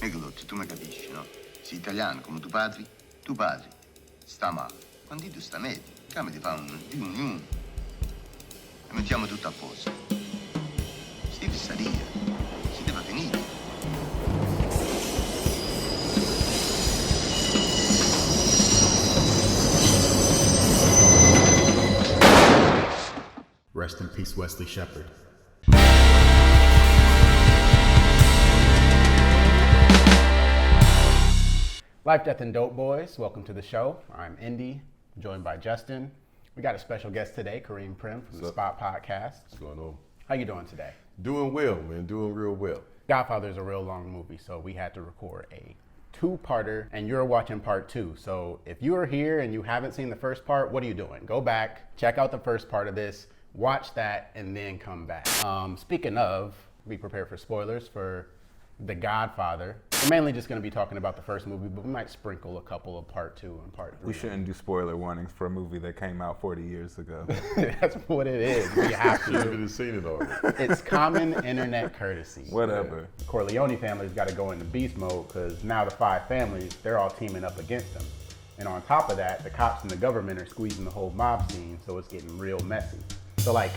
Nicolozzi, tu mi capisci, no? Sei italiano come tu padri sta male. Quando tu sta meglio, come ti fa un riunione e mettiamo tutto a posto. Si deve salire, si deve finire. Rest in peace, Wesley Shepard. Life, Death, and Dope Boys, welcome to the show. I'm Indy, joined by Justin. We got a special guest today, Kareem Prim from the Spot Podcast. What's going on? How you doing today? Doing well, man. Doing real well. Godfather is a real long movie, so we had to record a two-parter, and you're watching part two. So if you are here and you haven't seen the first part, what are you doing? Go back, check out the first part of this, watch that, and then come back. Speaking of, be prepared for spoilers for The Godfather. We're mainly just going to be talking about the first movie, but we might sprinkle a couple of part two and part three. We shouldn't do spoiler warnings for a movie that came out 40 years ago. That's what it is. We have to. You haven't seen it already. It's common internet courtesy. Whatever. The Corleone family's got to go into beast mode because now the five families, they're all teaming up against them. And on top of that, the cops and the government are squeezing the whole mob scene, so it's getting real messy. So like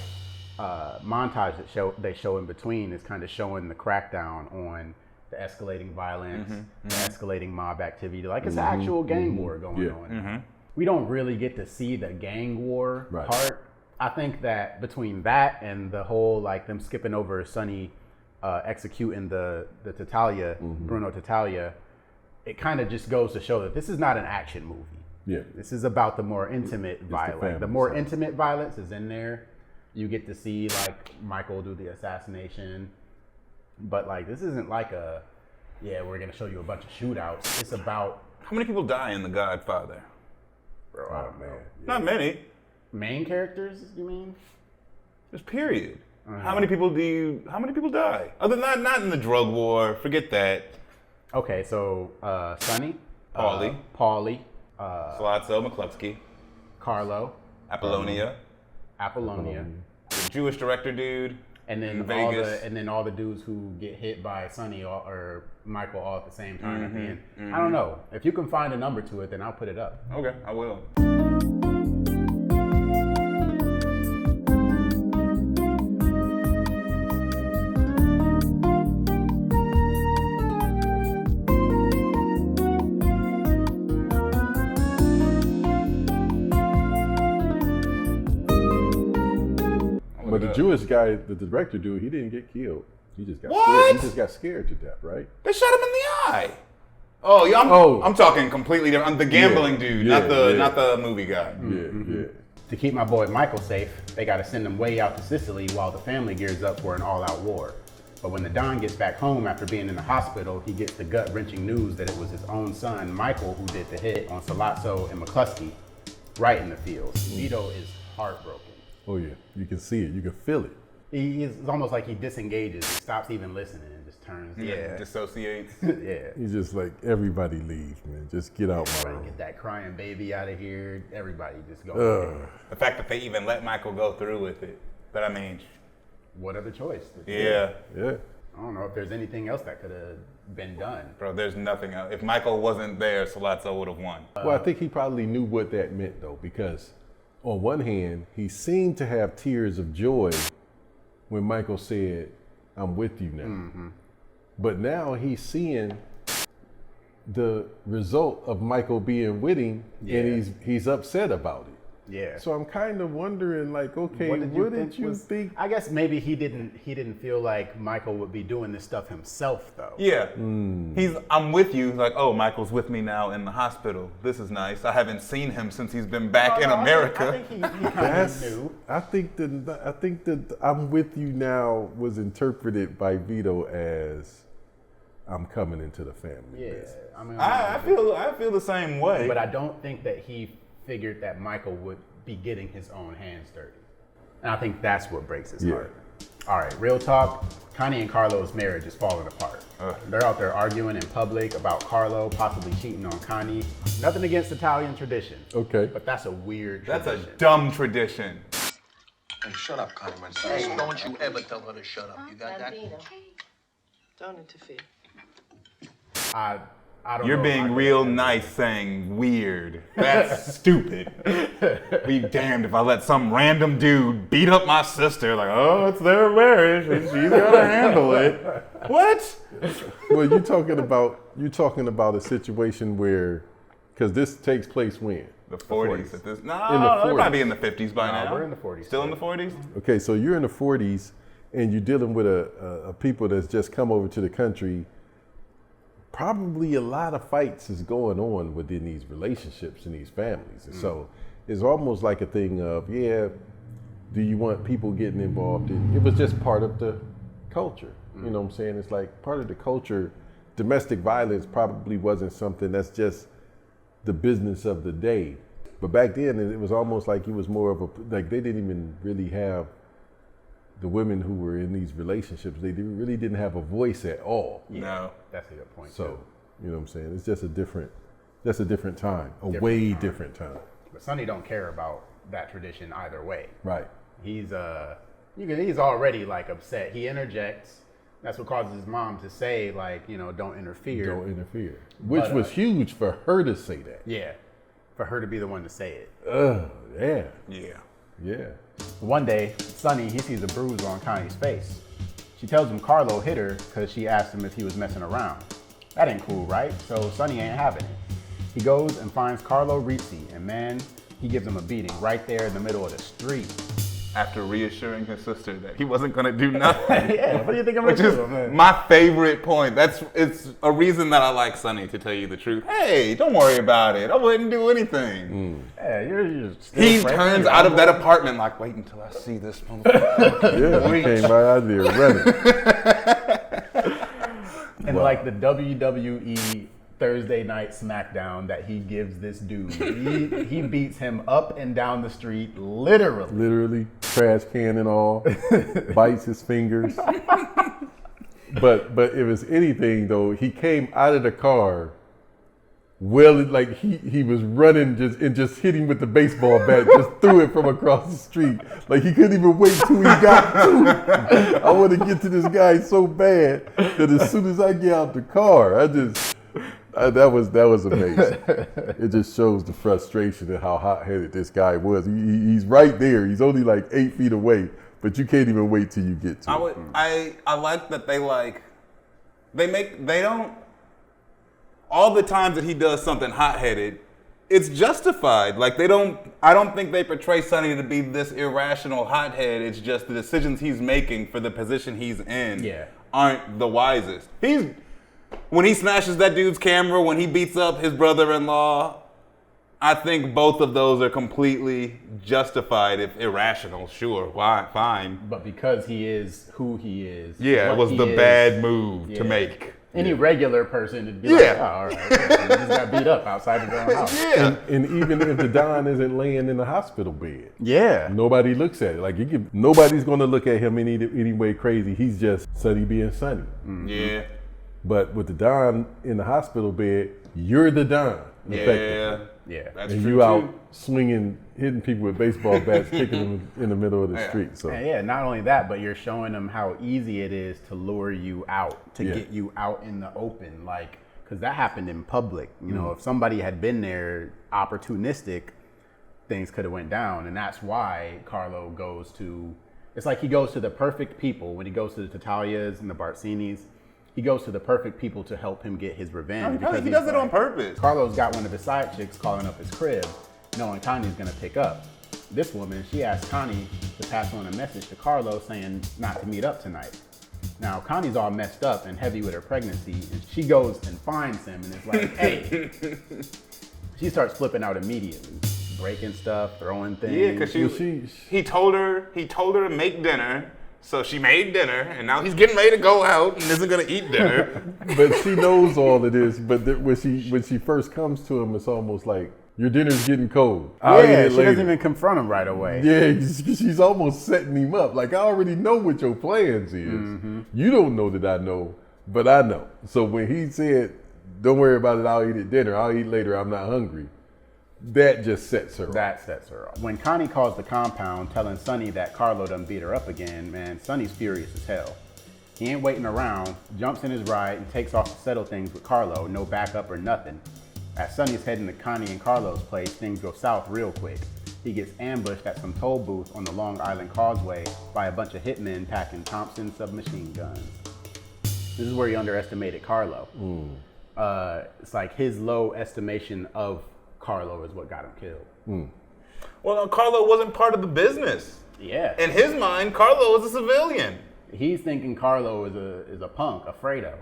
montage that they show in between is kind of showing the crackdown on the escalating violence, the escalating mob activity. Like it's an actual gang war going on. We don't really get to see the gang war part. I think that between that and the whole like them skipping over Sonny executing the Tattaglia, Bruno Tattaglia, it kind of just goes to show that this is not an action movie. Yeah. This is about the more intimate violence. The more intimate violence is in there. You get to see like Michael do the assassination. But like this isn't like we're gonna show you a bunch of shootouts. It's about How many people die in The Godfather? bro, I don't know. Yeah. Not many. Main characters, you mean? Just period. How many people die? Other than not in the drug war, forget that. Okay, so Sonny, Paulie. Sollozzo, McCluskey. Carlo, Apollonia. Apollonia, The Jewish director dude. and then in Vegas. all the dudes who get hit by Sonny or Michael all at the same time at the end. I don't know. If you can find a number to it, then I'll put it up. Okay, I will. But the Jewish guy, the director dude, he didn't get killed. He just got What? scared. He just got scared to death, right? They shot him in the eye. Oh, yeah, I'm talking completely different. I'm the gambling dude, not the movie guy. Yeah. To keep my boy Michael safe, they got to send him way out to Sicily while the family gears up for an all-out war. But when the Don gets back home after being in the hospital, he gets the gut-wrenching news that it was his own son, Michael, who did the hit on Sollozzo and McCluskey right in the field. Vito is heartbroken. Oh yeah, you can see it. You can feel it. It's almost like he disengages, he stops even listening and just turns. Dissociates. Yeah. He's just like, everybody leave, man. Just get out my room. Get that crying baby out of here. Everybody just go. The fact that they even let Michael go through with it. But I mean, What other choice? Yeah. I don't know if there's anything else that could have been done. Bro, there's nothing else. If Michael wasn't there, Sollozzo would have won. Well, I think he probably knew what that meant though, because on one hand, he seemed to have tears of joy when Michael said, "I'm with you now." But now he's seeing the result of Michael being with him, and he's upset about it. Yeah. So I'm kind of wondering, like, okay, what did you think? I guess maybe he didn't feel like Michael would be doing this stuff himself, though. Yeah. I'm with you. Like, oh, Michael's with me now in the hospital. This is nice. I haven't seen him since he's been back in America. I think he kind of knew. I think that "I'm with you now" was interpreted by Vito as "I'm coming into the family business." I mean, I feel the same way. But I don't think that he figured that Michael would be getting his own hands dirty. And I think that's what breaks his heart. All right, real talk. Connie and Carlo's marriage is falling apart. They're out there arguing in public about Carlo possibly cheating on Connie. Nothing against Italian tradition. Okay. But that's a weird That's tradition. a dumb tradition. Hey, shut up, Connie, my son. Hey, don't you ever tell her to shut up. You got that? Don't interfere. I don't You're know if I being could real ever- nice saying weird. That's stupid. Be damned if I let some random dude beat up my sister. Like, oh, it's their marriage and she's gotta handle it. What? Well, you're talking about a situation where, because this takes place when? The 40s. At this, no, In the it might 40s. be in the 50s by No, now. we're in the 40s. Still in the 40s? Okay, so you're in the 40s and you're dealing with a people that's just come over to the country. Probably a lot of fights is going on within these relationships and these families. And so it's almost like a thing of, do you want people getting involved in, it was just part of the culture. You know what I'm saying? It's like part of the culture. Domestic violence probably wasn't something that's just the business of the day. But back then it was almost like it was more of they didn't even really have the women who were in these relationships, they really didn't have a voice at all. Yeah, No. that's a good point. So, too. you know what I'm saying? It's just that's a different time, different time. But Sonny don't care about that tradition either way. Right. He's he's already like upset. He interjects. That's what causes his mom to say like, don't interfere. Don't interfere. Which But, was huge for her to say that. Yeah, for her to be the one to say it. Yeah. Yeah. Yeah. One day, Sonny, he sees a bruise on Connie's face. She tells him Carlo hit her because she asked him if he was messing around. That ain't cool, right? So Sonny ain't having it. He goes and finds Carlo Rizzi, and man, he gives him a beating right there in the middle of the street. After reassuring his sister that he wasn't gonna do nothing. Yeah, what do you think I'm Which gonna is do, man? my favorite point. It's a reason that I like Sonny, to tell you the truth. Hey, don't worry about it. I wouldn't do anything. Yeah, you're still He friends. turns out of that apartment like, wait until I see this motherfucker. Yeah, he came right out there running. And like the WWE Thursday night SmackDown that he gives this dude, he beats him up and down the street, literally. Literally, trash can and all, bites his fingers. But if it's anything though, he came out of the car, like he was running just hitting with the baseball bat, just threw it from across the street. Like he couldn't even wait till he got to. I want to get to this guy so bad that as soon as I get out the car, that was amazing. It just shows the frustration and how hot-headed this guy was. He's right there. He's only like 8 feet away, but you can't even wait till you get to it. I like that they don't, all the times that he does something hot-headed, it's justified. Like I don't think they portray Sonny to be this irrational hothead. It's just the decisions he's making for the position he's in aren't the wisest. When he smashes that dude's camera, when he beats up his brother-in-law, I think both of those are completely justified, if irrational. Sure, why? Fine. But because he is who he is. Yeah, it was the bad move to make. Any regular person would be like, oh, all right. He just got beat up outside his own house. Yeah. And even if the Don isn't laying in the hospital bed, Yeah. nobody looks at it. Like nobody's going to look at him any way crazy. He's just Sonny being Sonny. Mm-hmm. Yeah. But with the Don in the hospital bed, you're the Don. Yeah. Yeah. That's And true you out too. swinging, hitting people with baseball bats, kicking them in the middle of the street. So And yeah, not only that, but you're showing them how easy it is to lure you out, to get you out in the open. Like, because that happened in public. You know, if somebody had been there opportunistic, things could have went down. And that's why Carlo goes to, it's like he goes to the perfect people. When he goes to the Tatalias and the Barcinis, he goes to the perfect people to help him get his revenge. He he's does it on like- purpose. Carlo's got one of his side chicks calling up his crib, knowing Connie's gonna pick up. This woman, she asked Connie to pass on a message to Carlo saying not to meet up tonight. Now, Connie's all messed up and heavy with her pregnancy, and she goes and finds him and is like, hey. She starts flipping out immediately, breaking stuff, throwing things. Yeah, because he told her to make dinner. So she made dinner, and now he's getting ready to go out and isn't gonna eat dinner. but she knows all of this. But when she first comes to him, it's almost like your dinner's getting cold. I'll eat Yeah, it she later. doesn't even confront him right away. Yeah, she's almost setting him up. Like, I already know what your plans is. You don't know that I know, but I know. So when he said, don't worry about it, I'll eat at dinner, I'll eat later, I'm not hungry, that just sets her off. That sets her off. When Connie calls the compound telling Sonny that Carlo done beat her up again, man, Sonny's furious as hell. He ain't waiting around, jumps in his ride, and takes off to settle things with Carlo, no backup or nothing. As Sonny's heading to Connie and Carlo's place, things go south real quick. He gets ambushed at some toll booth on the Long Island Causeway by a bunch of hitmen packing Thompson submachine guns. This is where he underestimated Carlo. It's like his low estimation of Carlo is what got him killed. Well, no, Carlo wasn't part of the business. Yeah. In his mind, Carlo was a civilian. He's thinking Carlo is a punk, a Fredo.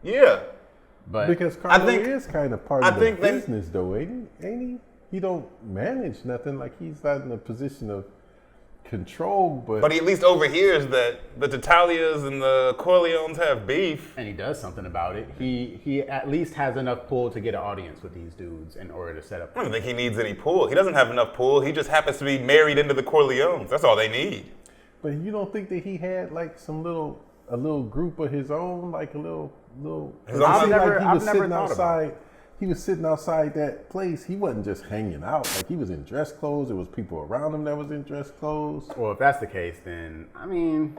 Yeah. But Because Carlo think- is kind of part I of the think they- business, though, ain't he? Ain't he? He don't manage nothing. Like, he's not in a position of control, But he at least overhears that the Tatalias and the Corleones have beef. and he does something about it. He at least has enough pull to get an audience with these dudes in order to set up. I don't think he needs any pull. He doesn't have enough pull. He just happens to be married into the Corleones. That's all they need. But you don't think that he had like a little group of his own, like a little. His I own? feel I've like he never was thought sitting about outside. He was sitting outside that place. He wasn't just hanging out. Like, he was in dress clothes. There was people around him that was in dress clothes. Well, if that's the case, then I mean,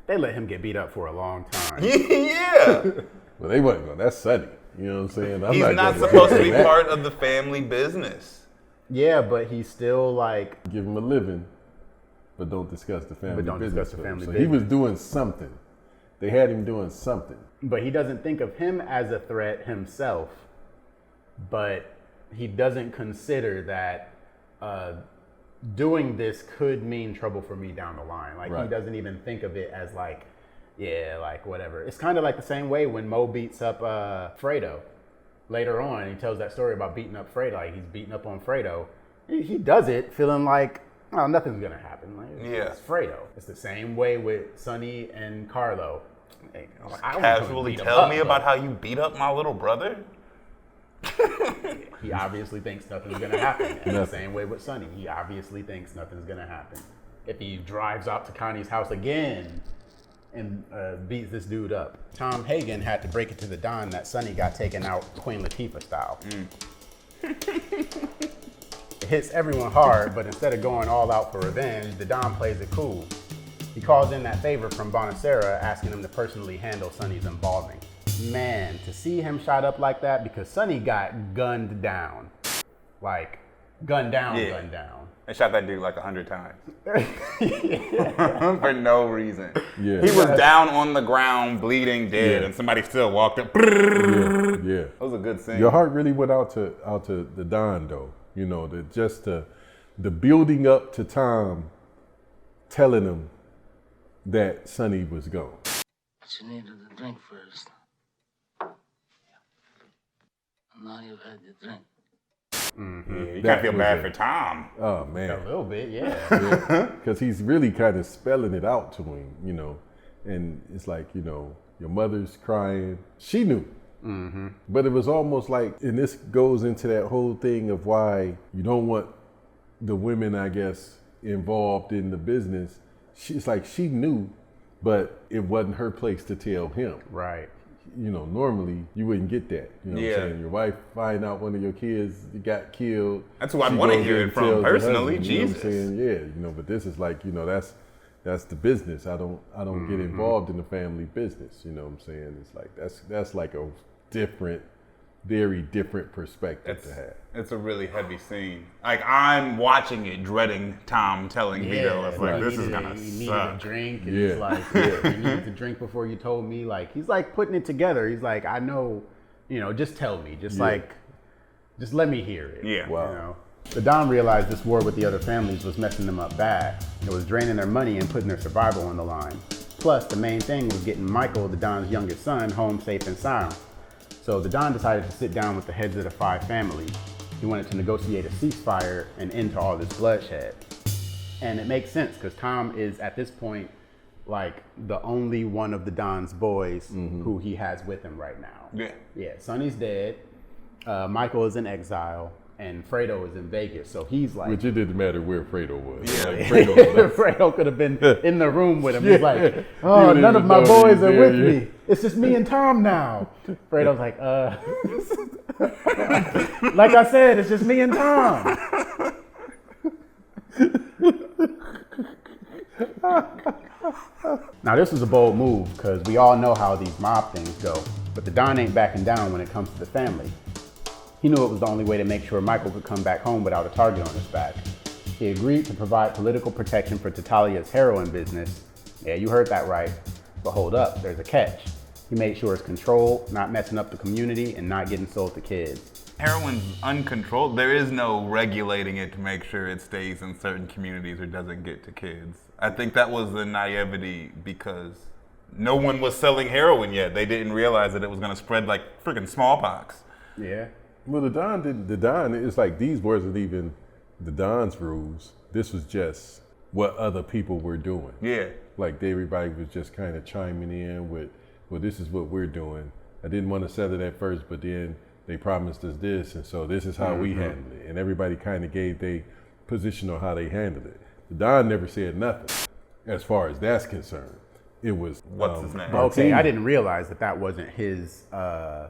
they let him get beat up for a long time. Yeah. Well, they wasn't going. That's Sonny. You know what I'm saying? I'm He's not gonna supposed to give be him that. part of the family business. Yeah, but he's still like, Give him a living, but don't discuss the family. But don't business discuss the with him. family So he was business. doing something. They had him doing something. but he doesn't think of him as a threat himself. But he doesn't consider that doing this could mean trouble for me down the line. Like, Right. he doesn't even think of it as like, yeah, like whatever. It's kind of like the same way when Mo beats up Fredo. Later on, he tells that story about beating up Fredo. Like, he's beating up on Fredo. He does it feeling like, oh, nothing's gonna happen. Like, Yeah. it's Fredo. It's the same way with Sonny and Carlo. Like, I don't Casually beat him tell up, me but about how you beat up my little brother? he obviously thinks nothing's gonna happen. And the Nothing. same way with Sonny. He obviously thinks nothing's gonna happen. If he drives out to Connie's house again and beats this dude up. Tom Hagen had to break it to the Don that Sonny got taken out Queen Latifah style. It hits everyone hard, but instead of going all out for revenge, the Don plays it cool. He calls in that favor from Bonacera, asking him to personally handle Sonny's embalming. Man, to see him shot up like that, because Sonny got gunned down. Like, gunned down, Yeah. gunned down. They shot that dude like 100 times. For no reason. Yeah. He was down on the ground, bleeding, dead, Yeah. and somebody still walked up. Yeah. That was a good scene. Your heart really went out to the Don, though. You know, the building up to Tom telling him that Sonny was gone. But you needed a drink first. Now you've had your drink. Yeah, you That can't feel was bad it. for Tom. Oh A man, little bit, yeah. because he's really kind of spelling it out to him, you know, and it's like, you know, your mother's crying. She knew. But it was almost like, and this goes into that whole thing of why you don't want the women, I guess, involved in the business. It's like she knew, but it wasn't her place to tell him. Right. You know, normally you wouldn't get that. You know what Yeah. I'm saying? Your wife find out one of your kids got killed. That's who I'd She wanna goes hear in it and from tells her personally, husband, you know what I'm Jesus. saying? Yeah, you know, but this is like, you know, that's the business. I don't get involved in the family business. You know what I'm saying? It's like that's like a different, very different perspective to have. It's a really heavy scene. Like, I'm watching it, dreading Tom telling Vito, it's like, he this is needed- gonna he needed suck. a drink, and Yeah. he's like, you needed to drink before you told me. Like, he's like putting it together. He's like, I know, you know, just tell me, just just let me hear it. Yeah. Wow. You know? The Don realized this war with the other families was messing them up bad. It was draining their money and putting their survival on the line. Plus, the main thing was getting Michael, the Don's youngest son, home safe and sound. So the Don decided to sit down with the heads of the 5 families. He wanted to negotiate a ceasefire and end to all this bloodshed. And it makes sense because Tom is at this point like the only one of the Don's boys who he has with him right now. Yeah. Yeah, Sonny's dead. Michael is in exile, and Fredo is in Vegas. So he's like, Which it didn't matter where Fredo was. Yeah. Like, Fredo was left. Fredo could have been in the room with him. He's like, oh, You didn't none of even my know boys he are was with there, yeah. me. It's just me and Tom now. Fredo's like, like I said, it's just me and Tom. Now this was a bold move because we all know how these mob things go, but the Don ain't backing down when it comes to the family. He knew it was the only way to make sure Michael could come back home without a target on his back. He agreed to provide political protection for Tatalia's heroin business. Yeah, you heard that right. But hold up, there's a catch. He made sure it's controlled, not messing up the community, and not getting sold to kids. Heroin's uncontrolled. There is no regulating it to make sure it stays in certain communities or doesn't get to kids. I think that was the naivety because no one was selling heroin yet. They didn't realize that it was going to spread like freaking smallpox. Yeah. Well, the Don didn't. The Don, it's like these wasn't even the Don's rules. This was just what other people were doing. Yeah. Like everybody was just kind of chiming in with, well, this is what we're doing. I didn't want to sell it at first, but then they promised us this, and so this is how we handle it. And everybody kind of gave their position on how they handled it. The Don never said nothing as far as that's concerned. It was What's his name? Okay, I didn't realize that wasn't his Yeah,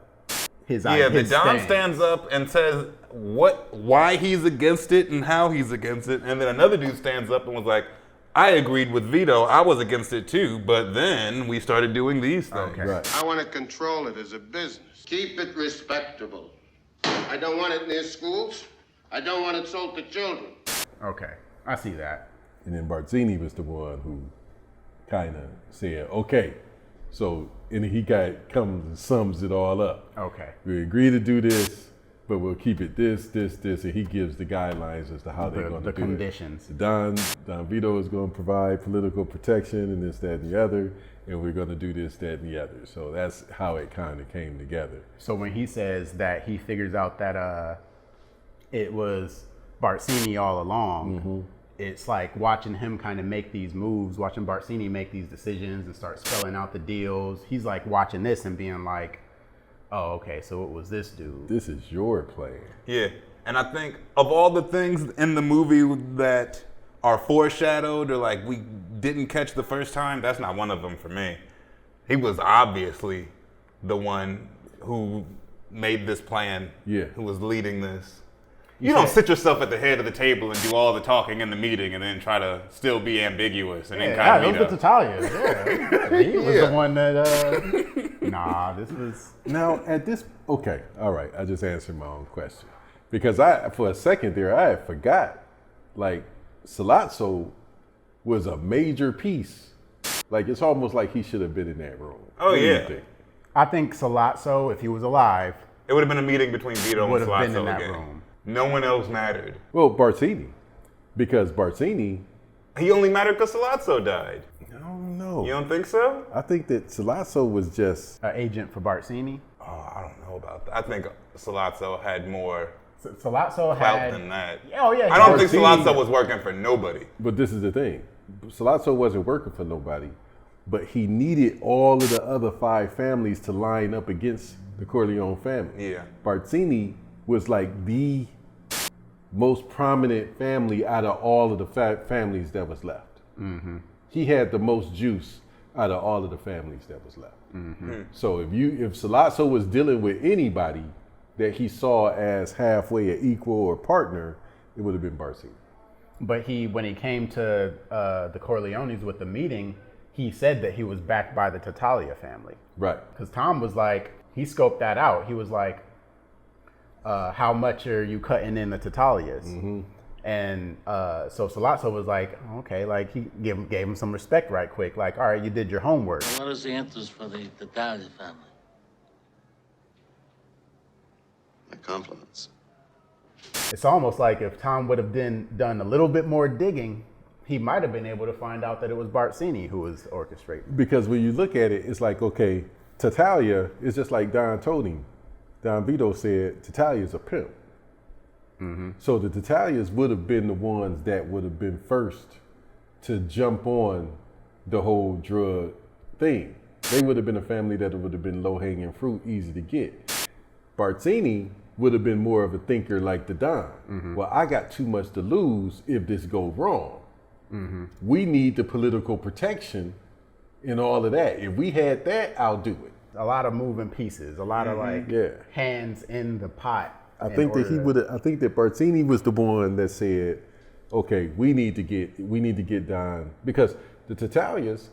the Don stands up and says why he's against it and how he's against it, and then another dude stands up and was like, I agreed with Vito, I was against it too, but then we started doing these things. Okay. Right. I want to control it as a business. Keep it respectable. I don't want it near schools. I don't want it sold to children. Okay, I see that. And then Barzini was the one who kind of said, okay. So, and he comes and sums it all up. Okay. We agree to do this, but we'll keep it this, and he gives the guidelines as to how they're going to do the conditions. it. Don Vito is going to provide political protection and this, that, and the other, and we're going to do this, that, and the other. So that's how it kind of came together. So when he says that he figures out that it was Barzini all along, it's like watching him kind of make these moves, watching Barzini make these decisions and start spelling out the deals. He's like watching this and being like, oh, okay, so it was this dude. This is your plan. Yeah, and I think of all the things in the movie that are foreshadowed or like we didn't catch the first time, that's not one of them for me. He was obviously the one who made this plan, who was leading this. You don't sit yourself at the head of the table and do all the talking in the meeting and then try to still be ambiguous and incognito. Yeah, it was Talia. Yeah, he was the one that. Nah, this was. Now at this, okay, all right. I just answered my own question because for a second there, I had forgot. Like Sollozzo was a major piece. Like it's almost like he should have been in that room. Oh, what do you yeah. think? I think Sollozzo, if he was alive, It would have been a meeting between Vito and would have been Sollozzo in that again. room. No one else mattered. Well, Barzini, because Barzini, He only mattered because Sollozzo died. I don't know. You don't think so? I think that Sollozzo was just. An agent for Barzini. Oh, I don't know about that. I think Sollozzo had more Sollozzo clout had. than that. Oh yeah. I don't think Barzini- Sollozzo was working for nobody. But this is the thing. Sollozzo wasn't working for nobody, but he needed all of the other 5 families to line up against the Corleone family. Yeah. Barzini was like the most prominent family out of all of the families that was left. He had the most juice out of all of the families that was left. So if Sollozzo was dealing with anybody that he saw as halfway an equal or partner, it would have been Barzini. But when he came to the Corleones with the meeting, he said that he was backed by the Tattaglia family. Right. Because Tom was like, he scoped that out. He was like, how much are you cutting in the Tattaglias? And so Sollozzo was like, okay, like he gave him some respect right quick. Like, all right, you did your homework. What is the interest for the Tattaglia family? My compliments. It's almost like if Tom would have done a little bit more digging, he might have been able to find out that it was Barzini who was orchestrating. Because when you look at it, it's like, okay, Tattaglia is just like Don told him. Don Vito said, Tattaglia is a pimp. So the Tattaglias would have been the ones that would have been first to jump on the whole drug thing. They would have been a family that would have been low-hanging fruit, easy to get. Barzini would have been more of a thinker like the Don. Well, I got too much to lose if this goes wrong. We need the political protection and all of that. If we had that, I'll do it. A lot of moving pieces, a lot of like hands in the pot. I think that I think that Barzini was the one that said, okay, we need to get Don, because the Tattaglias,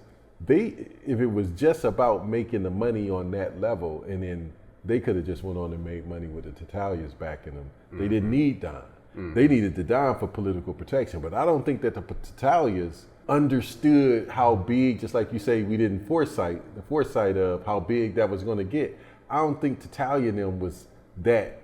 if it was just about making the money on that level, and then they could have just went on and made money with the Tatalias backing them. They didn't need Don. They needed the Don for political protection. But I don't think that the Tatalias understood how big, just like you say, we didn't the foresight of how big that was going to get. I don't think Tatalia and them was that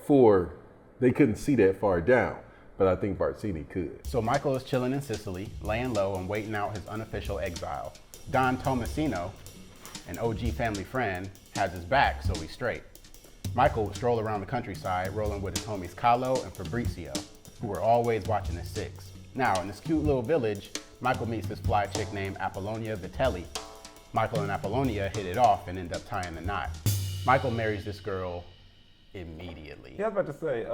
they couldn't see that far down. But I think Barzini could. So Michael is chilling in Sicily, laying low and waiting out his unofficial exile. Don Tomasino, an OG family friend, has his back, so he's straight. Michael would stroll around the countryside, rolling with his homies Carlo and Fabrizio, who were always watching his six. Now, in this cute little village, Michael meets this fly chick named Apollonia Vitelli. Michael and Apollonia hit it off and end up tying the knot. Michael marries this girl immediately. Yeah, I was about to say,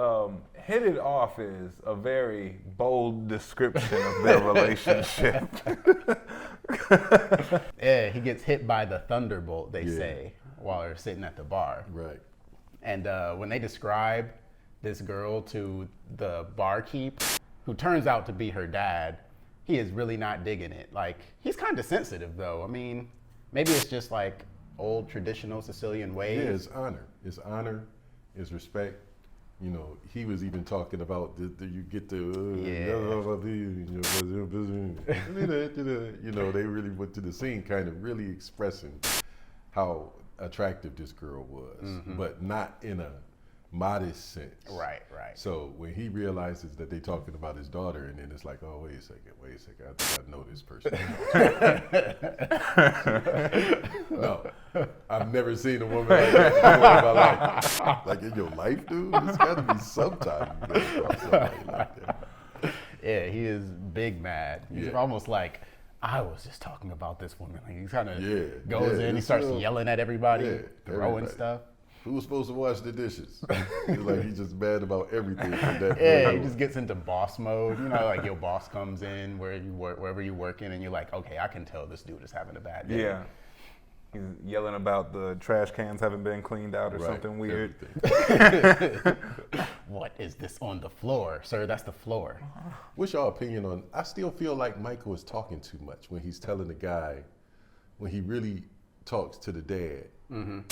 hit it off is a very bold description of their relationship. Yeah, he gets hit by the thunderbolt, they say, while they're sitting at the bar. Right. And when they describe this girl to the barkeep, who turns out to be her dad, he is really not digging it. Like, he's kind of sensitive, though. I mean, maybe it's just like old traditional Sicilian ways. Yeah, it's honor. It's honor. It's respect. You know, he was even talking about you get to, you know, they really went to the scene kind of really expressing how attractive this girl was, but not in a modest sense. Right. So when he realizes that they're talking about his daughter, and then it's like, oh, wait a second, I think I know this person. No, I've never seen a woman like that before in my life. Like in your life, dude, it's got to be sometime you come across somebody like that. Yeah, he is big mad. He's almost like, I was just talking about this woman. Like, he kind of goes in, he starts yelling at everybody, throwing stuff. Who was supposed to wash the dishes? He's like, he's just mad about everything from that Yeah, point he just gets into boss mode. You know, like your boss comes in wherever you're working, and you're like, okay, I can tell this dude is having a bad day. Yeah. He's yelling about the trash cans haven't been cleaned out or something weird. What is this on the floor? Sir, that's the floor. What's your opinion on, I still feel like Michael is talking too much when he's telling the guy, when he really talks to the dad and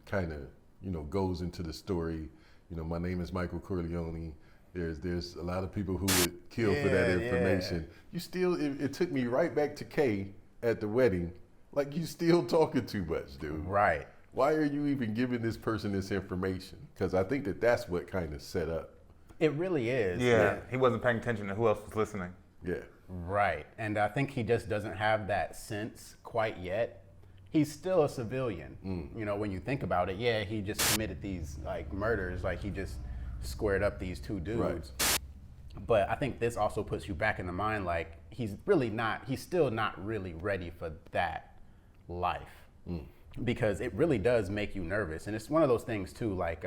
kind of, you know, goes into the story. You know, my name is Michael Corleone. There's a lot of people who would kill for that information. You still, it took me right back to Kay at the wedding. Like, you still talking too much, dude. Right. Why are you even giving this person this information? Because I think that's what kind of set up. It really is. Yeah, he wasn't paying attention to who else was listening. Yeah. Right. And I think he just doesn't have that sense quite yet. He's still a civilian. You know, when you think about it, yeah, he just committed these like murders, like he just squared up these two dudes. Right. But I think this also puts you back in the mind, like he's still not really ready for that life. Because it really does make you nervous. And it's one of those things too, like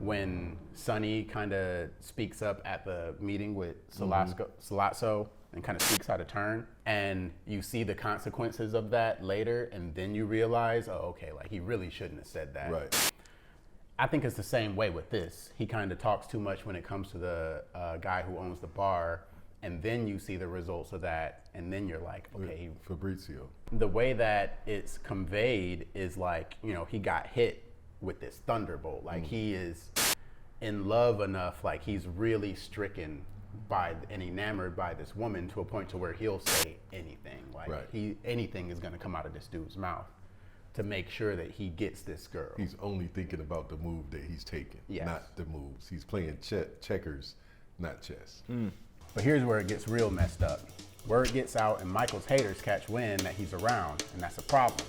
when Sonny kind of speaks up at the meeting with Sollozzo and kind of speaks out of turn, and you see the consequences of that later, and then you realize, oh, okay, like he really shouldn't have said that. Right. I think it's the same way with this. He kind of talks too much when it comes to the guy who owns the bar, and then you see the results of that, and then you're like, okay. Fabrizio. The way that it's conveyed is like, you know, he got hit with this thunderbolt. Like he is in love enough, like he's really stricken by and enamored by this woman to a point to where he'll say anything. Like anything is gonna come out of this dude's mouth to make sure that he gets this girl. He's only thinking about the move that he's taking, not the moves. He's playing checkers, not chess. But here's where it gets real messed up. Word gets out and Michael's haters catch wind that he's around, and that's a problem.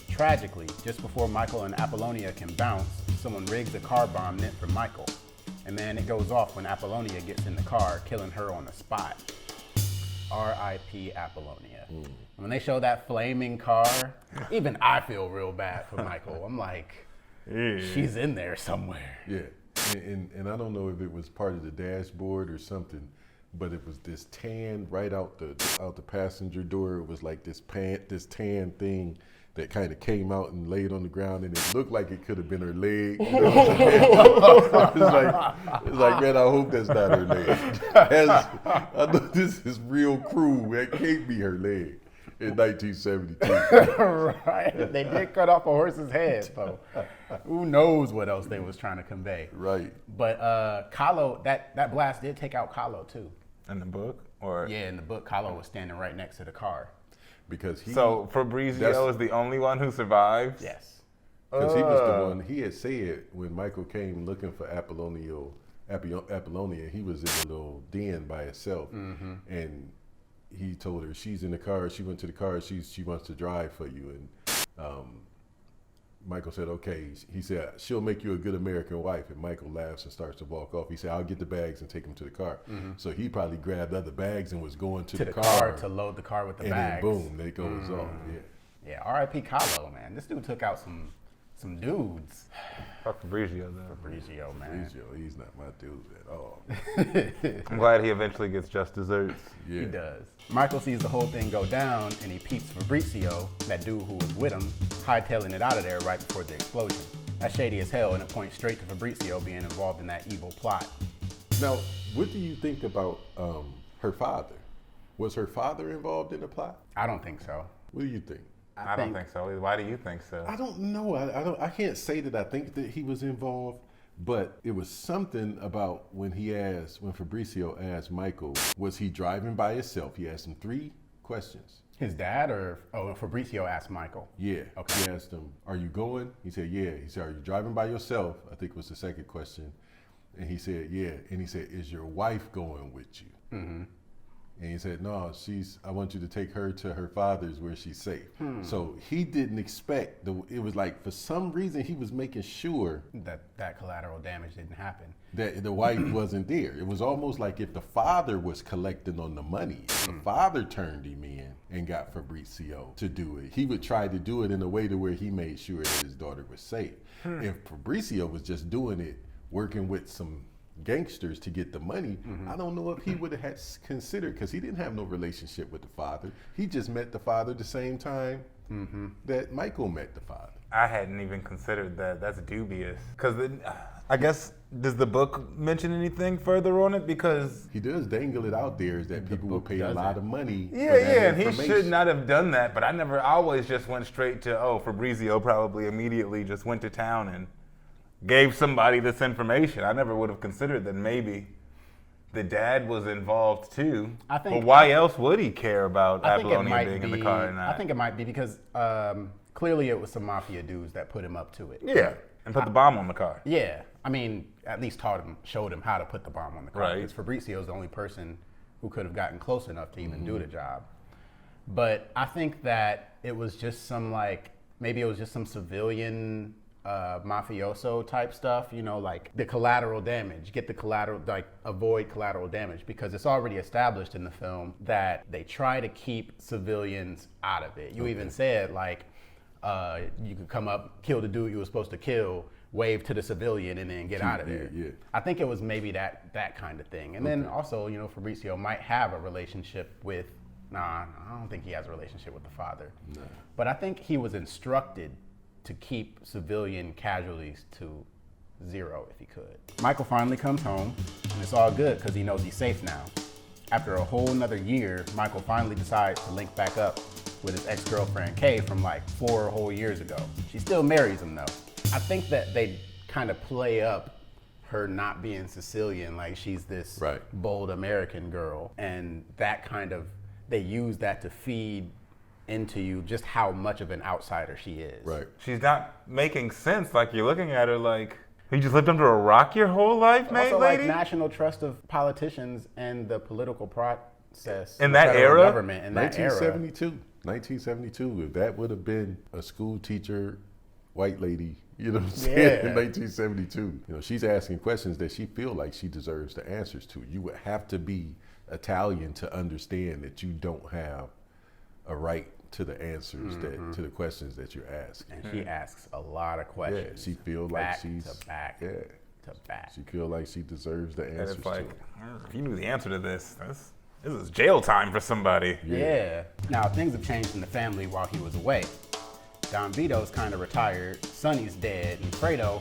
Tragically, just before Michael and Apollonia can bounce, someone rigs a car bomb meant for Michael. And then it goes off when Apollonia gets in the car, killing her on the spot. R.I.P. Apollonia. When they show that flaming car, even I feel real bad for Michael. I'm like, she's in there somewhere. Yeah, and I don't know if it was part of the dashboard or something, but it was this tan right out the passenger door. It was like this tan thing that kind of came out and laid on the ground, and it looked like it could have been her leg. You know? it's like, man, I hope that's not her leg. I know this is real cruel. That can't be her leg in 1972. Right. They did cut off a horse's head, so who knows what else they was trying to convey. Right. But Kahlo, that blast did take out Kahlo too. In the book? Or Yeah, in the book, Kahlo was standing right next to the car. Because So Fabrizio is the only one who survives? Yes. Because he was the one, he had said when Michael came looking for Apollonia, he was in a little den by himself. And he told her, she's in the car, she went to the car, she wants to drive for you. And Michael said, okay. He said, she'll make you a good American wife. And Michael laughs and starts to walk off. He said, I'll get the bags and take them to the car. So he probably grabbed other bags and was going to the car to load the car with the and bags. then boom, there it goes off. Yeah, R.I.P. Kahlo, man. This dude took out some dudes. Fuck Fabrizio, though. Fabrizio, man. Fabrizio, he's not my dude at all. I'm glad he eventually gets just desserts. Yeah. He does. Michael sees the whole thing go down, and he peeps Fabrizio, that dude who was with him, hightailing it out of there right before the explosion. That's shady as hell, and it points straight to Fabrizio being involved in that evil plot. Now, what do you think about her father? Was her father involved in the plot? I don't think so. What do you think? I don't think so. Why do you think so? I don't know. I can't say that I think that he was involved, but it was something about when Fabrizio asked Michael, was he driving by himself? He asked him 3 questions. His dad Fabrizio asked Michael. Yeah. Okay. He asked him, are you going? He said, yeah. He said, are you driving by yourself? I think was the second question. And he said, yeah. And he said, is your wife going with you? Mm-hmm. And he said, no, I want you to take her to her father's where she's safe. So he didn't expect, it was like, for some reason, he was making sure That collateral damage didn't happen. that the wife wasn't there. It was almost like if the father was collecting on the money, if the father turned him in and got Fabrizio to do it, he would try to do it in a way to where he made sure that his daughter was safe. If Fabrizio was just doing it, working with some gangsters to get the money, I don't know if he would have had considered, because he didn't have no relationship with the father. He just met the father the same time that Michael met the father. I hadn't even considered that. That's dubious. Because I guess, does the book mention anything further on it? Because He does dangle it out there is that people will pay a lot of money for that and he information. should not have done that. But I always just went straight to, Fabrizio probably immediately just went to town and gave somebody this information. I never would have considered that maybe the dad was involved too. But why else would he care about Apollonia being in the car or not? I think it might be because clearly it was some mafia dudes that put him up to it. Yeah, and put the bomb on the car. Yeah, I mean, at least showed him how to put the bomb on the car. Right. Because Fabrizio's the only person who could have gotten close enough to even do the job. But I think that it was just maybe it was just some civilian mafioso type stuff, like the collateral damage, avoid collateral damage, because it's already established in the film that they try to keep civilians out of it. You even said you could come up, kill the dude you were supposed to kill, wave to the civilian, and then get out of there. Yeah. I think it was maybe that kind of thing. And then also, Fabrizio might have a relationship with, I don't think he has a relationship with the father. No. But I think he was instructed to keep civilian casualties to 0 if he could. Michael finally comes home, and it's all good because he knows he's safe now. After a whole nother year, Michael finally decides to link back up with his ex-girlfriend Kay from 4 whole years ago. She still marries him though. I think that they kind of play up her not being Sicilian, like she's this bold American girl, and they use that to feed into you just how much of an outsider she is. Right. She's not making sense. Like, you're looking at her like, you just lived under a rock your whole life, Also, lady? national trust of politicians and the political process in that federal era, government in that era. 1972. If that would have been a school teacher, white lady, you know what I'm saying, in 1972. She's asking questions that she feel like she deserves the answers to. You would have to be Italian to understand that you don't have a right to the answers to the questions that you're asking. And she asks a lot of questions. Yeah, she feels like she's back to back. She feels like she deserves the answers. And it's like, if you knew the answer to this is jail time for somebody. Yeah. Now things have changed in the family while he was away. Don Vito's kind of retired, Sonny's dead, and Fredo,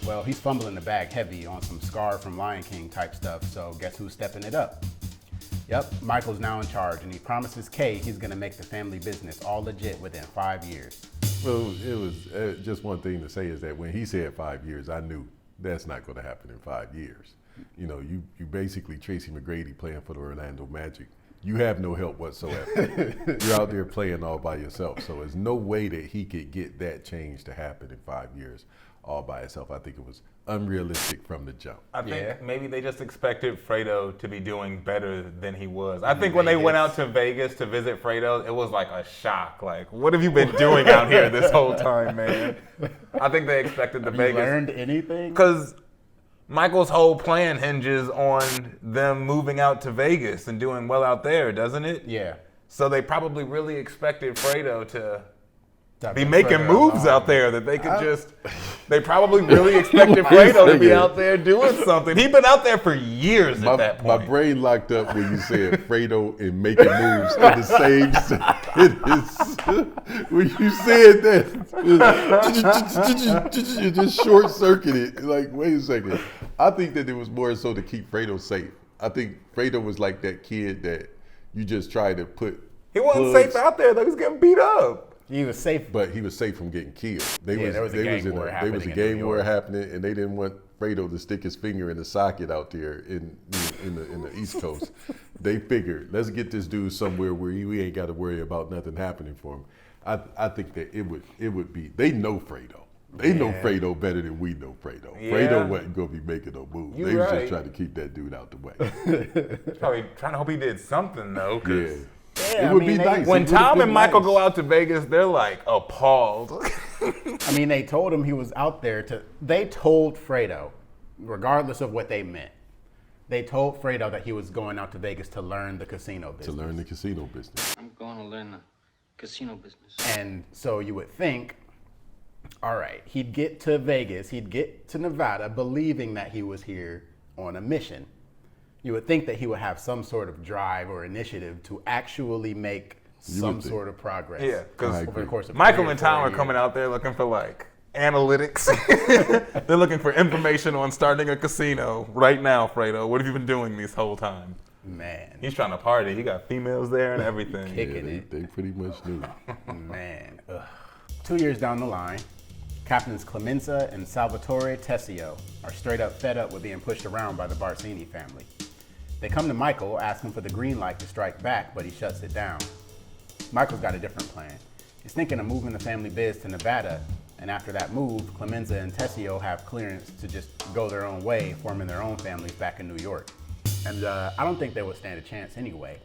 well, he's fumbling the bag heavy on some Scar from Lion King type stuff, so guess who's stepping it up? Yep, Michael's now in charge, and he promises Kay he's gonna make the family business all legit within 5 years. Well, it was just one thing to say is that when he said 5 years, I knew that's not going to happen in 5 years. You know, you basically Tracy McGrady playing for the Orlando Magic. You have no help whatsoever. You're out there playing all by yourself. So there's no way that he could get that change to happen in 5 years all by himself. I think it was unrealistic from the jump. I think maybe they just expected Fredo to be doing better than he was. I think when they went out to Vegas to visit Fredo, it was like a shock. Like, what have you been doing out here this whole time, man? I think they expected the Vegas. You learned anything? Because Michael's whole plan hinges on them moving out to Vegas and doing well out there, doesn't it? Yeah. So they probably really expected Fredo to be making moves out there that they could they probably really expected Fredo to be out there doing something. He'd been out there for years at that point. My brain locked up when you said Fredo and making moves in the same sentence. When you said that, it just short circuited. Like, wait a second. I think that it was more so to keep Fredo safe. I think Fredo was like that kid that you just try to put. He wasn't safe out there. They was getting beat up. He was safe, but he was safe from getting killed. There was a gang war happening, and they didn't want Fredo to stick his finger in the socket out there in the East Coast. They figured, let's get this dude somewhere where we ain't got to worry about nothing happening for him. I think that it would be. They know Fredo. They know Fredo better than we know Fredo. Yeah. Fredo wasn't gonna be making no moves. They was just trying to keep that dude out the way. Probably trying to hope he did something though. Yeah, it would be nice. When Tom and Michael go out to Vegas, they're like appalled. I mean, they told him he was out there they told Fredo, regardless of what they meant, they told Fredo that he was going out to Vegas to learn the casino business. I'm going to learn the casino business. And so you would think, all right, he'd get to Vegas, he'd get to Nevada believing that he was here on a mission. You would think that he would have some sort of drive or initiative to actually make some sort of progress. Yeah, because over the course of Michael and Tom are coming out there looking for like analytics. They're looking for information on starting a casino right now, Fredo. What have you been doing this whole time? Man. He's trying to party. He got females there and everything. They pretty much knew. Man. Ugh. 2 years down the line, Captains Clemenza and Salvatore Tessio are straight up fed up with being pushed around by the Barsini family. They come to Michael, asking for the green light to strike back, but he shuts it down. Michael's got a different plan. He's thinking of moving the Family Biz to Nevada, and after that move, Clemenza and Tessio have clearance to just go their own way, forming their own families back in New York. And I don't think they would stand a chance anyway.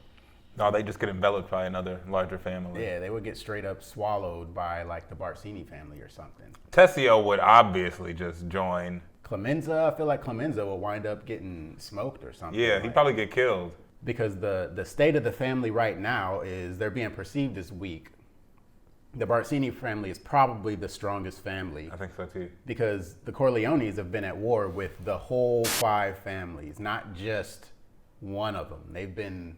No, they just get enveloped by another larger family. Yeah, they would get straight up swallowed by like the Barsini family or something. Tessio would obviously just join. Clemenza, I feel like Clemenza will wind up getting smoked or something. Yeah, he'd probably get killed. Because the state of the family right now is they're being perceived as weak. The Barsini family is probably the strongest family. I think so too. Because the Corleones have been at war with the whole 5 families, not just one of them. They've been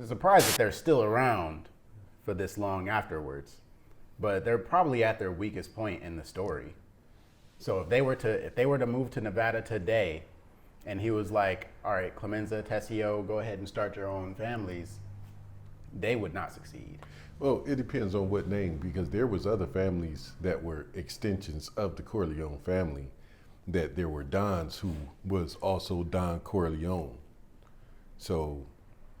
surprised that they're still around for this long afterwards. But they're probably at their weakest point in the story. So if they were to move to Nevada today, and he was like, all right, Clemenza, Tessio, go ahead and start your own families, they would not succeed. Well, it depends on what name, because there was other families that were extensions of the Corleone family, that there were Dons who was also Don Corleone. So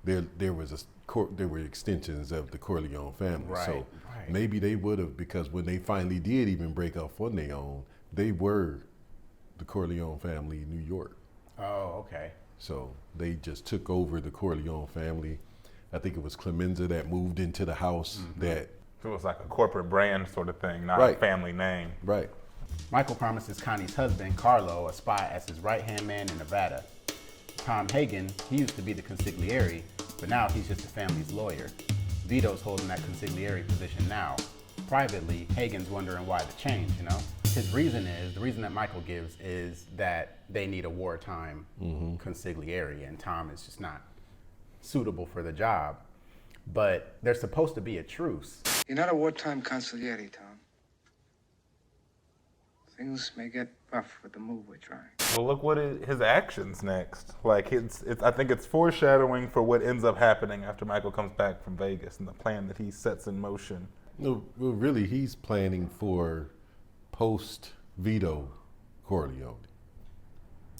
there were extensions of the Corleone family. Right, so maybe they would have, because when they finally did even break off on their own, they were the Corleone family in New York. Oh, okay. So they just took over the Corleone family. I think it was Clemenza that moved into the house that... So it was like a corporate brand sort of thing, not a family name. Right. Michael promises Connie's husband, Carlo, a spot as his right-hand man in Nevada. Tom Hagen, he used to be the consigliere, but now he's just the family's lawyer. Vito's holding that consigliere position now. Privately, Hagen's wondering why the change, you know? The reason that Michael gives is that they need a wartime consigliere, and Tom is just not suitable for the job. But there's supposed to be a truce. You're not a wartime consigliere, Tom. Things may get rough with the move we're trying. Well, look what his actions next. Like I think it's foreshadowing for what ends up happening after Michael comes back from Vegas and the plan that he sets in motion. No, well, really, he's planning for post-Vito Corleone.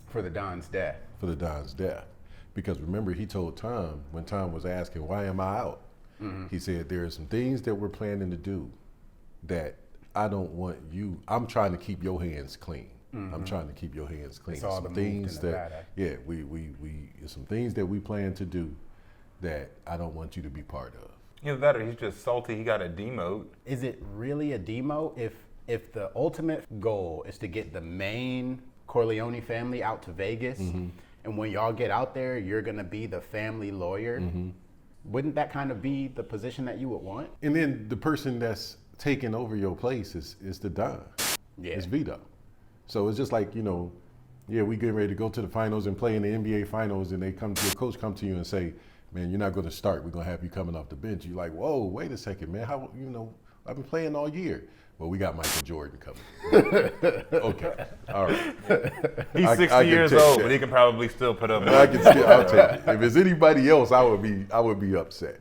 For the Don's death. For the Don's death. Because remember, he told Tom, when Tom was asking, why am I out? He said, there are some things that we're planning to do that I don't want you, I'm trying to keep your hands clean. I'm trying to keep your hands clean. It's all some the things moved in that, yeah, we some things that we plan to do that I don't want you to be part of. Either that or he's just salty he got a demote. Is it really a demo if the ultimate goal is to get the main Corleone family out to Vegas, and when y'all get out there, you're gonna be the family lawyer? Wouldn't that kind of be the position that you would want? And then the person that's taking over your place is the Don. Yeah. It's Vito. So it's just like, we getting ready to go to the finals and play in the NBA finals, and your coach come to you and say, man, you're not going to start. We're going to have you coming off the bench. You're like, whoa, wait a second, man. How, I've been playing all year. Well, we got Michael Jordan coming. Okay, all right. He's 60 I years old, but he can probably still put up. I'll take it. If it's anybody else, I would be upset.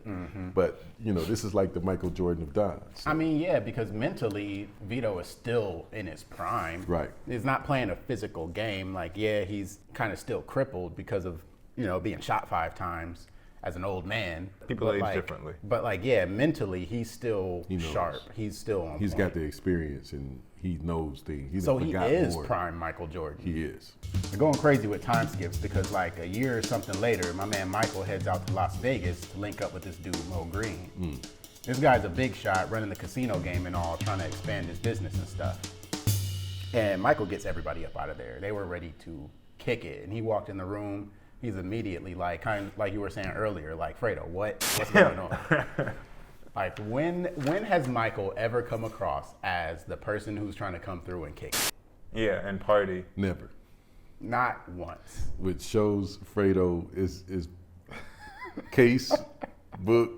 But this is like the Michael Jordan of Don. So. I mean, yeah, because mentally, Vito is still in his prime. Right. He's not playing a physical game. Like, yeah, he's kind of still crippled because of being shot 5 times as an old man. People age differently. But mentally, he's still sharp. He's still on He's point. got the experience and he knows things. So he is prime Michael Jordan. He is. They're going crazy with time skips because like a year or something later, my man Michael heads out to Las Vegas to link up with this dude, Mo Green. This guy's a big shot running the casino game and all, trying to expand his business and stuff. And Michael gets everybody up out of there. They were ready to kick it. And he walked in the room. He's immediately like, kind of like you were saying earlier, like, Fredo, what's going on? Like, when has Michael ever come across as the person who's trying to come through and kick it? Yeah, and party. Never. Not once. Which shows Fredo is case book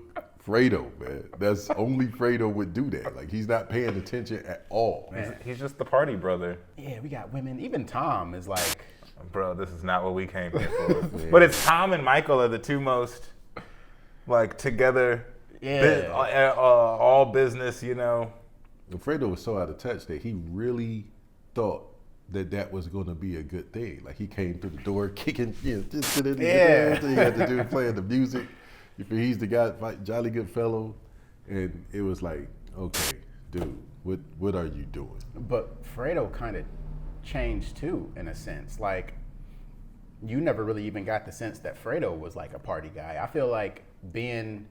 Fredo, man. That's only Fredo would do that. Like, he's not paying attention at all. Man, he's just the party brother. Yeah, we got women. Even Tom is like, bro, this is not what we came here for. But it's Tom and Michael are the two most, like, together, all business, Fredo was so out of touch that he really thought that was going to be a good thing. Like, he came through the door kicking, he had to do playing the music. He's the guy, jolly good fellow. And it was like, okay, dude, what are you doing? But Fredo kind of changed too, in a sense. Like, you never really even got the sense that Fredo was like a party guy. I feel like being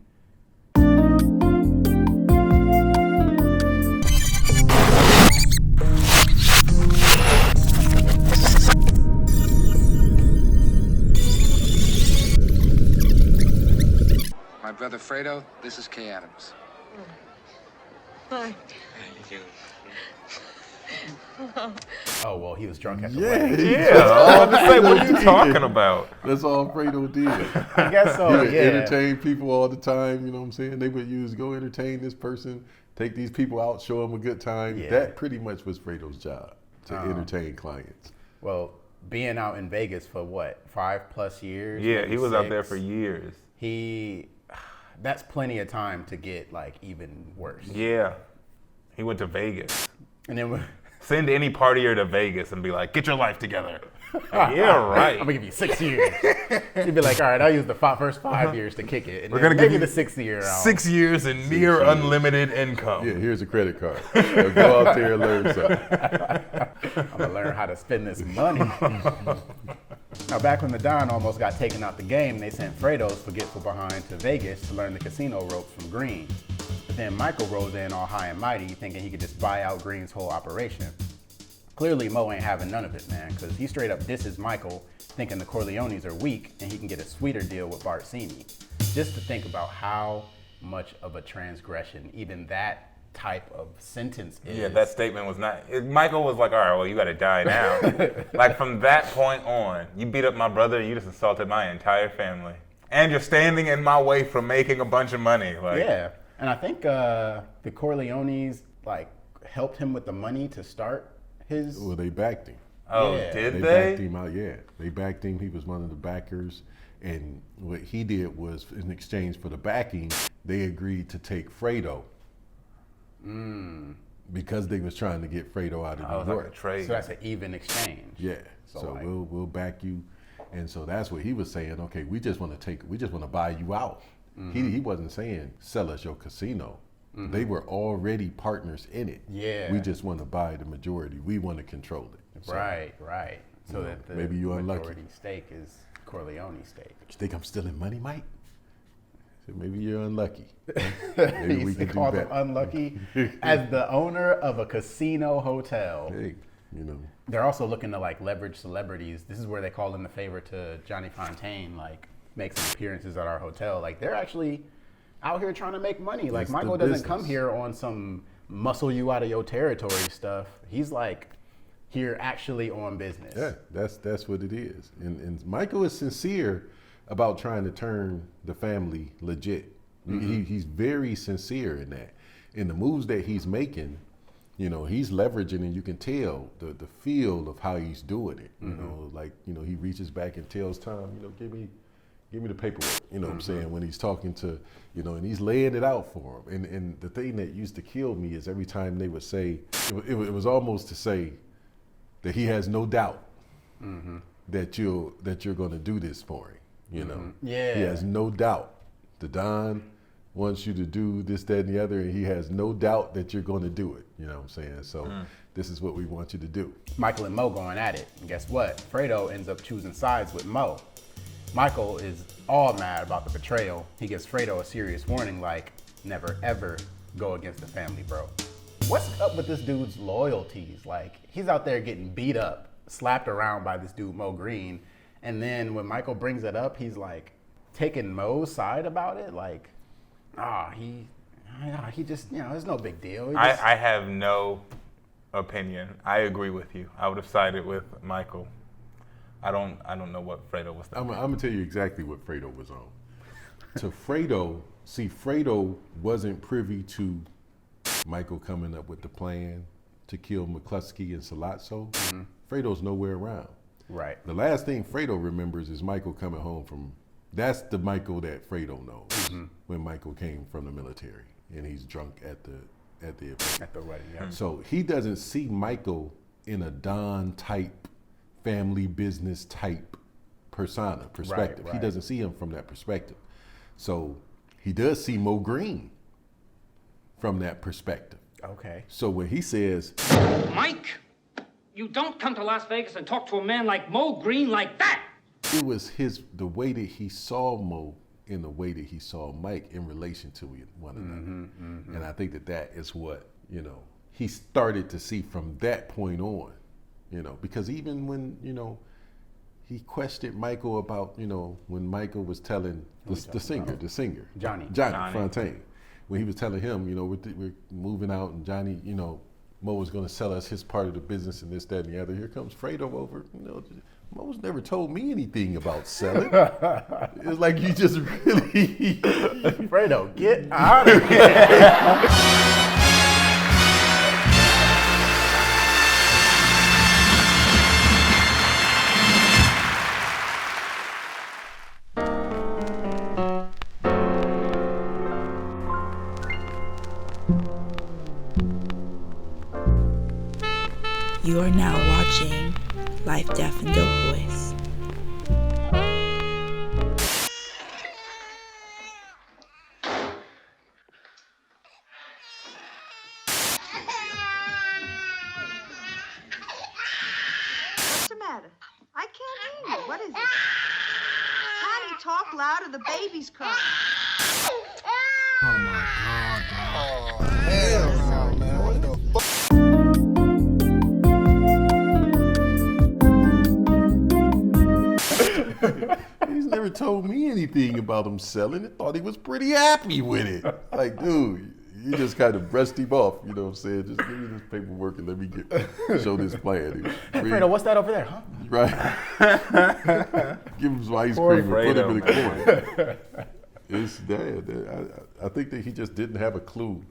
My brother Fredo, this is Kay Adams. Hi. oh well, he was drunk at the Yeah, wedding. What are you talking about? That's all Fredo did. I guess so. He would Yeah. entertain people all the time, you know what I'm saying? They would go entertain this person, take these people out, show them a good time. Yeah. That pretty much was Fredo's job, to entertain clients. Well, being out in Vegas for what, 5+ years? Yeah, maybe he was out there 6. for years. That's plenty of time to get like even worse. Yeah. He went to Vegas. And then Send any partier to Vegas and be like, get your life together. Like, yeah, right. I'm gonna give you 6 years. You'd be like, all right, I'll use the first 5 years to kick it. And We're then gonna give maybe you the 6th year out. 6 years and near unlimited income. Yeah, here's a credit card. Now go out there and learn something. I'm gonna learn how to spend this money. Now, back when the Don almost got taken out the game, they sent Fredo's forgetful behind to Vegas to learn the casino ropes from Green. But then Michael rose in all high and mighty, thinking he could just buy out Green's whole operation. Clearly, Mo ain't having none of it, man, because he straight up disses Michael, thinking the Corleones are weak and he can get a sweeter deal with Barsini. Just to think about how much of a transgression even that type of sentence is. Yeah, that statement was not. Michael was like, all right, well, you got to die now. Like, from that point on, you beat up my brother, you just insulted my entire family. And you're standing in my way from making a bunch of money. Like, yeah, and I think the Corleones, like, helped him with the money to start his. Well, they backed him. Oh, Yeah. did They they? backed him out, yeah. They backed him. He was one of the backers. And what he did was, in exchange for the backing, they agreed to take Fredo. Because they was trying to get Fredo out of New Like York. a trade. So that's an even exchange. Yeah. So, So like- we'll back you. And so that's what he was saying. Okay, we just want to buy you out. He wasn't saying sell us your casino. They were already partners in it. Yeah. We just want to buy the majority. We want to control it. So, Right. So you know, that the maybe you're unlucky. majority stake is Corleone stake. You think I'm stealing money, Mike? So maybe you're unlucky. Maybe we He can do calls him better. unlucky as the owner of a casino hotel. Hey, you know. They're also looking to like leverage celebrities. This is where they called in the favor to Johnny Fontaine, like make some appearances at our hotel. Like they're actually out here trying to make money. Like It's the Michael doesn't come business. here on some muscle you out of your territory stuff. He's like here actually on business. Yeah, that's what it is. And Michael is sincere about trying to turn the family legit. He's very sincere in that. In the moves that he's making, you know, he's leveraging, and you can tell the feel of how he's doing it. You know, like, you know, he reaches back and tells Tom, you know, give me the paperwork. You know what I'm saying? When he's talking to, you know, and he's laying it out for him. And the thing that used to kill me is every time they would say, it was almost to say that he has no doubt that you're going to do this for him. You know, Yeah. he has no doubt. The Don wants you to do this, that, and the other, and he has no doubt that you're going to do it. You know what I'm saying? So this is what we want you to do. Michael and Mo going at it. And guess what? Fredo ends up choosing sides with Mo. Michael is all mad about the betrayal. He gives Fredo a serious warning like, never ever go against the family, bro. What's up with this dude's loyalties? Like, he's out there getting beat up, slapped around by this dude, Mo Green. And then when Michael brings it up, he's like taking Mo's side about it. Like, he just, you know, it's no big deal. He just- I have no opinion. I agree with you. I would have sided with Michael. I don't know what Fredo was I'm thinking. going to tell you exactly what Fredo was on. To Fredo, Fredo wasn't privy to Michael coming up with the plan to kill McCluskey and Sollozzo. Fredo's nowhere around. Right. The last thing Fredo remembers is Michael coming home from, that's the Michael that Fredo knows, when Michael came from the military and he's drunk at the event. At the wedding, yeah. So he doesn't see Michael in a Don type, family business type perspective. He right. doesn't see him from that perspective. So he does see Mo Green from that perspective. Okay. So when he says, Mike, you don't come to Las Vegas and talk to a man like Mo Green like that. it was the way that he saw Mo in the way that he saw Mike in relation to one another. And I think that is what, you know, he started to see from that point on, you know, because even when, you know, he questioned Michael about, you know, when Michael was telling the singer, Johnny Fontaine, when he was telling him, you know, we're moving out and Johnny, you know, Mo was going to sell us his part of the business and this, that, and the other. Here comes Fredo over, you know, Mo's never told me anything about selling. It's like you just really... Fredo, get out of here. You are now watching Life, Death, and Dope Boys. What's the matter? I can't hear you. What is it? Connie, talk louder. The baby's crying. He's never told me anything about him selling. I thought he was pretty happy with it. Like, dude, you just kind of brushed him off. You know what I'm saying? Just give me this paperwork and let me show this plan. Hey, Fredo, what's that over there, huh? Right. Give him some ice Poor cream and put him in Fredo, the corner. It's bad. I think that he just didn't have a clue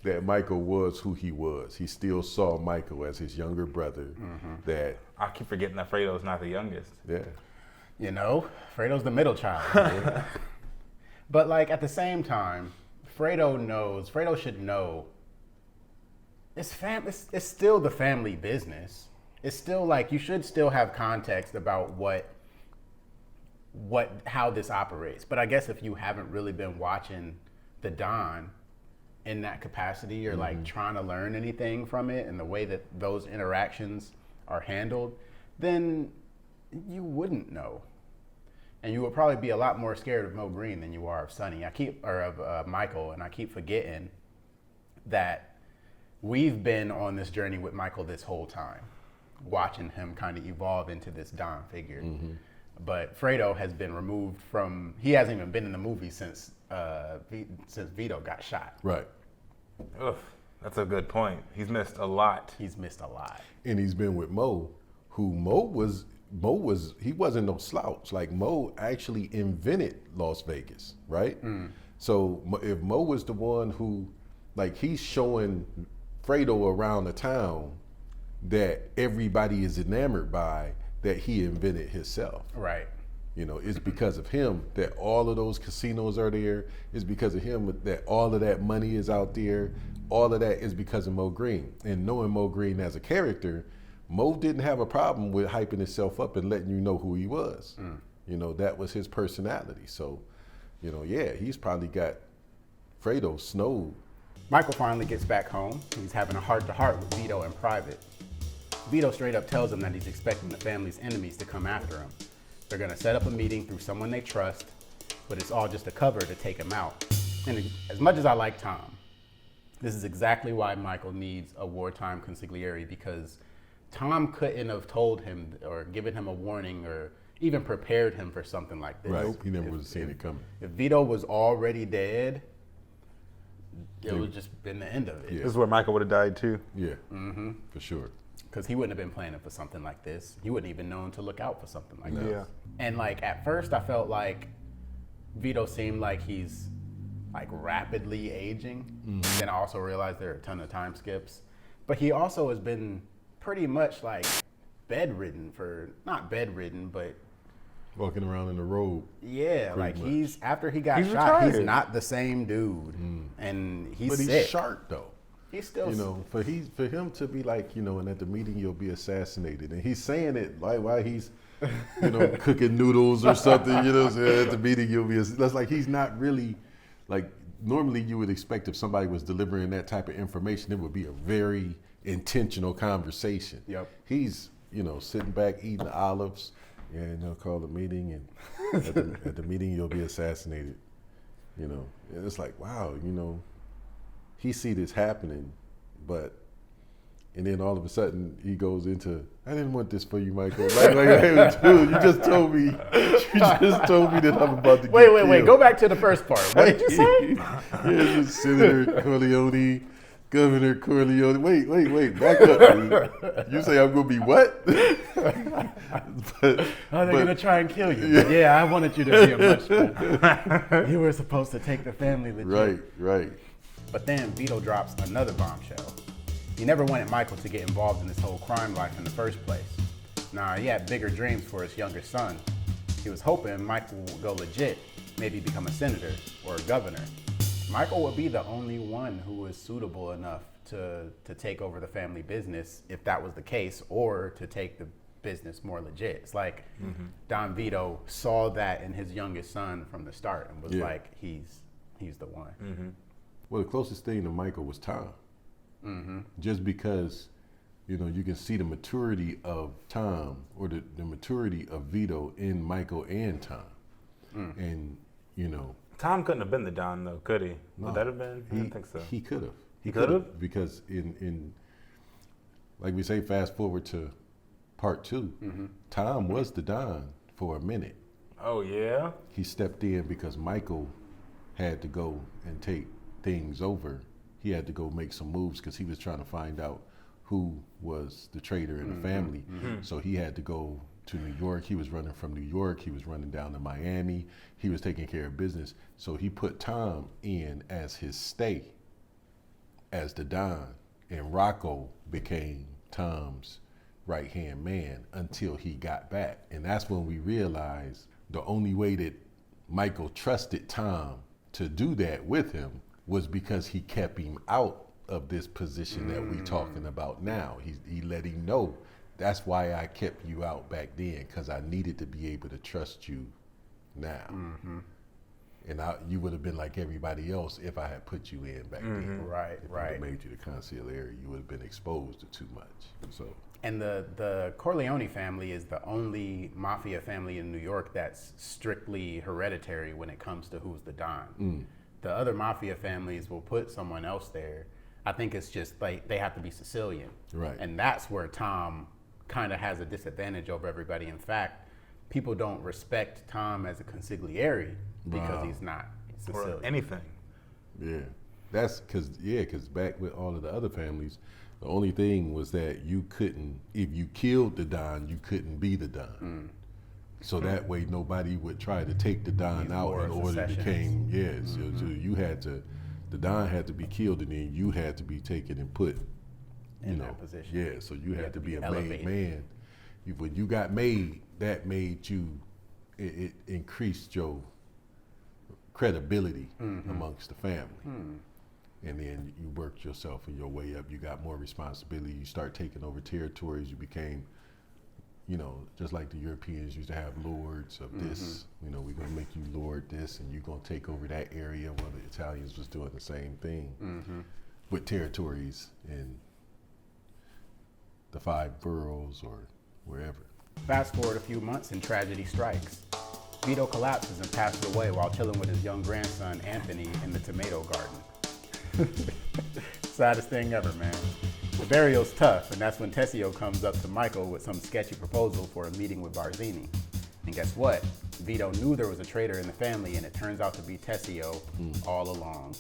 that Michael was who he was. He still saw Michael as his younger brother. That I keep forgetting that Fredo's not the youngest. yeah, You know, Fredo's the middle child. But like at the same time, Fredo should know it's still the family business. It's still like you should still have context about how this operates. But I guess if you haven't really been watching the Don in that capacity or like trying to learn anything from it and the way that those interactions are handled, then you wouldn't know. And you would probably be a lot more scared of Mo Green than you are of Sonny. Of Michael, and I keep forgetting that we've been on this journey with Michael this whole time, watching him kind of evolve into this Don figure. But Fredo has been removed from. He hasn't even been in the movie since Vito got shot. right. Ugh, that's a good point. He's missed a lot. He's missed a lot. And he's been with Mo, who he wasn't no slouch. Like Mo actually invented Las Vegas, right? So if Mo was the one who, like, he's showing Fredo around the town that everybody is enamored by, that he invented himself. Right. You know, it's because of him that all of those casinos are there. It's because of him that all of that money is out there. All of that is because of Mo Green. And knowing Mo Green as a character, Mo didn't have a problem with hyping himself up and letting you know who he was. You know, that was his personality. So, you know, yeah, he's probably got Fredo snowed. Michael finally gets back home. He's having a heart-to-heart with Vito in private. Vito straight up tells him that he's expecting the family's enemies to come after him. They're gonna set up a meeting through someone they trust, but it's all just a cover to take him out. And as much as I like Tom, this is exactly why Michael needs a wartime consigliere, because Tom couldn't have told him or given him a warning or even prepared him for something like this. Right, he never would have seen it coming. If Vito was already dead, it would just been the end of it. Yeah. This is where Michael would have died too. Yeah, for sure. Because he wouldn't have been planning for something like this. He wouldn't even known to look out for something like No. this. Yeah. And like at first I felt like Vito seemed like he's like rapidly aging. Then I also realized there are a ton of time skips. But he also has been pretty much like bedridden not bedridden, but Walking around in the robe. yeah, Pretty like much. he's after he got He's shot, he's retired. not the same dude. And he's But he's sick. sharp though. He's still You know, for him to be like, you know, and at the meeting you'll be assassinated, and he's saying it like while he's, you know, cooking noodles or something. You know, what I'm saying? At the meeting you'll be. That's like he's not really like. Normally you would expect if somebody was delivering that type of information, it would be a very intentional conversation. Yep. He's, you know, sitting back eating the olives. Yeah, you know, call the meeting, and at the meeting you'll be assassinated. You know, and it's like, wow, you know. He see this happening, and then all of a sudden he goes into, I didn't want this for you, Michael. Like, hey, dude, you just told me that I'm about to get Wait, killed. go back to the first part. What did you say? Yeah, Senator Corleone, Governor Corleone. Wait, back up, dude. You say I'm gonna be what? Oh, they're gonna try and kill you. Yeah, I wanted you to be a much better. You were supposed to take the family legit. Right. But then Vito drops another bombshell. He never wanted Michael to get involved in this whole crime life in the first place. Nah, he had bigger dreams for his younger son. He was hoping Michael would go legit, maybe become a senator or a governor. Michael would be the only one who was suitable enough to take over the family business if that was the case, or to take the business more legit. It's like Don Vito saw that in his youngest son from the start and was like, he's the one. Well, the closest thing to Michael was Tom. Just because, you know, you can see the maturity of Tom or the maturity of Vito in Michael and Tom. And, you know. Tom couldn't have been the Don though, could he? No, Would that have been? I don't think so. He could have. He could have? Because in like we say, fast forward to part 2, Tom was the Don for a minute. Oh yeah? He stepped in because Michael had to go and take things over. He had to go make some moves because he was trying to find out who was the traitor in the family. So he had to go to New York. He was running from New York. He was running down to Miami. He was taking care of business. So he put Tom in as his stay as the Don, and Rocco became Tom's right-hand man until he got back. And that's when we realized the only way that Michael trusted Tom to do that with him was because he kept him out of this position that we talking about now. He let him know, that's why I kept you out back then, because I needed to be able to trust you now. And you would have been like everybody else if I had put you in back then. Right, if right. I made you the consigliere, you would have been exposed to too much. So. And the Corleone family is the only mafia family in New York that's strictly hereditary when it comes to who's the Don. The other mafia families will put someone else there. I think it's just like they have to be Sicilian. Right. And that's where Tom kind of has a disadvantage over everybody. In fact, people don't respect Tom as a consigliere because he's not Sicilian. Or anything. Yeah, that's because back with all of the other families, the only thing was that you couldn't, if you killed the Don, you couldn't be the Don. So that way nobody would try to take the Don These out more in order to became, so you had to, the Don had to be killed and then you had to be taken and put in that position. Yeah, so you had to be a elevated. made man. When you got made, that made you, it increased your credibility amongst the family. And then you worked yourself in your way up. You got more responsibility. You start taking over territories. You became, just like the Europeans used to have lords of this. We're going to make you lord this, and you're going to take over that area. Well, the Italians was doing the same thing with territories in the 5 boroughs or wherever. Fast forward a few months and tragedy strikes. Vito collapses and passes away while chilling with his young grandson, Anthony, in the tomato garden. Saddest thing ever, man. The burial's tough, and that's when Tessio comes up to Michael with some sketchy proposal for a meeting with Barzini. And guess what? Vito knew there was a traitor in the family, and it turns out to be Tessio all along.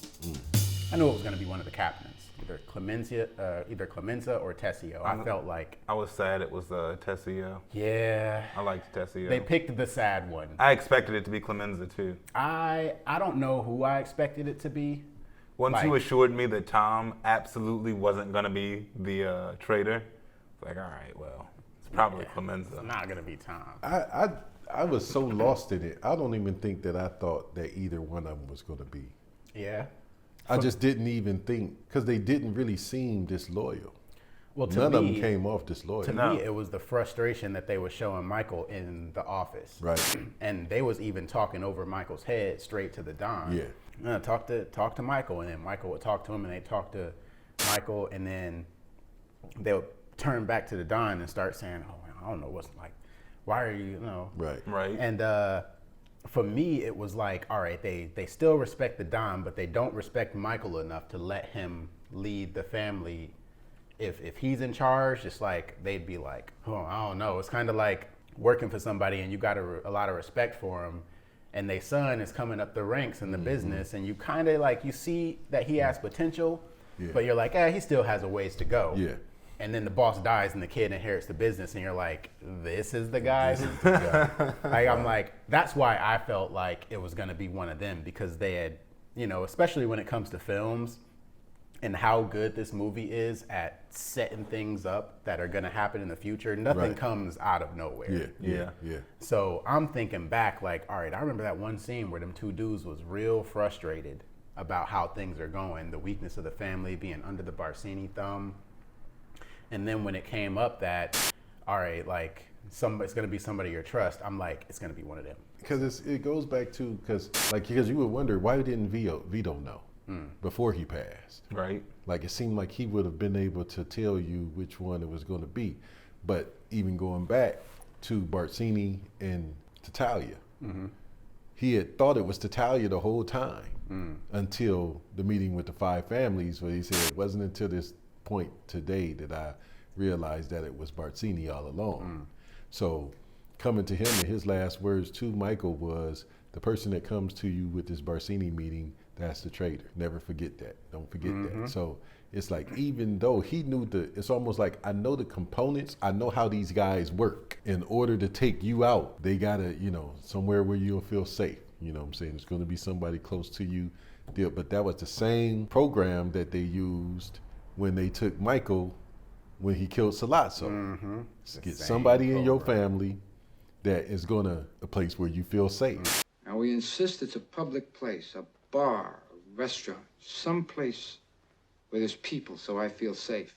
I knew it was going to be one of the captains, either Clemenza or Tessio. I felt like I was sad it was Tessio. Yeah. I liked Tessio. They picked the sad one. I expected it to be Clemenza too. I don't know who I expected it to be. Once you assured me that Tom absolutely wasn't going to be the traitor, it's like, all right, well, it's probably Clemenza. It's not going to be Tom. I was so lost in it. I don't even think that I thought that either one of them was going to be. Yeah. I just didn't even think, because they didn't really seem disloyal. Well, None of them came off disloyal. To me, it was the frustration that they were showing Michael in the office. Right. And they was even talking over Michael's head straight to the Don. Yeah. Talk to Michael, and then Michael would talk to him, and they talk to Michael, and then they would turn back to the Don and start saying, "Oh, I don't know what's like. Why are you, Right. And for me, it was like, all right, they still respect the Don, but they don't respect Michael enough to let him lead the family. If he's in charge, just like they'd be like, oh, I don't know. It's kind of like working for somebody and you got a lot of respect for him, and their son is coming up the ranks in the business, and you kind of like, you see that he has potential, but you're like, he still has a ways to go. Yeah. And then the boss dies and the kid inherits the business, and you're like, this is the guy. I'm like, that's why I felt like it was gonna be one of them, because they had, especially when it comes to films and how good this movie is at setting things up that are gonna happen in the future. Nothing comes out of nowhere. Yeah. So I'm thinking back like, all right, I remember that one scene where them two dudes was real frustrated about how things are going, the weakness of the family being under the Barzini thumb. And then when it came up that, all right, like it's gonna be somebody you trust, I'm like, it's gonna be one of them. Because it goes back to, because you would wonder, why didn't Vito know before he passed? Right. Like, it seemed like he would have been able to tell you which one it was going to be. But even going back to Barzini and Tatalia, he had thought it was Tatalia the whole time until the meeting with the 5 families, where he said, it wasn't until this point today that I realized that it was Barzini all along. So coming to him, and his last words to Michael was, the person that comes to you with this Barzini meeting, that's the traitor. Never forget that. Don't forget that. So it's like, even though he knew it's almost like, I know the components, I know how these guys work. In order to take you out, they gotta, somewhere where you'll feel safe. You know what I'm saying? It's gonna be somebody close to you deal. But that was the same program that they used when they took Michael when he killed Sollozzo. Mm-hmm. Get somebody in your family that is a place where you feel safe. Now we insist it's a public place, a bar, a restaurant, some place where there's people, so I feel safe.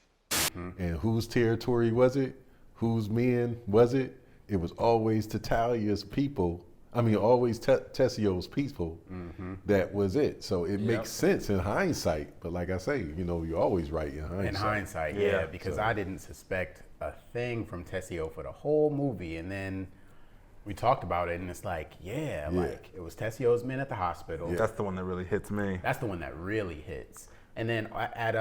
And whose territory was it? Whose men was it? It was always Tatalia's people. I mean, always Tessio's people. That was it. So it makes sense in hindsight. But like I say, you're always right in hindsight. In hindsight, yeah, because I didn't suspect a thing from Tessio for the whole movie. And then we talked about it, and it's like, like it was Tessio's men at the hospital. That's the one that really hits me. That's the one that really hits. And then at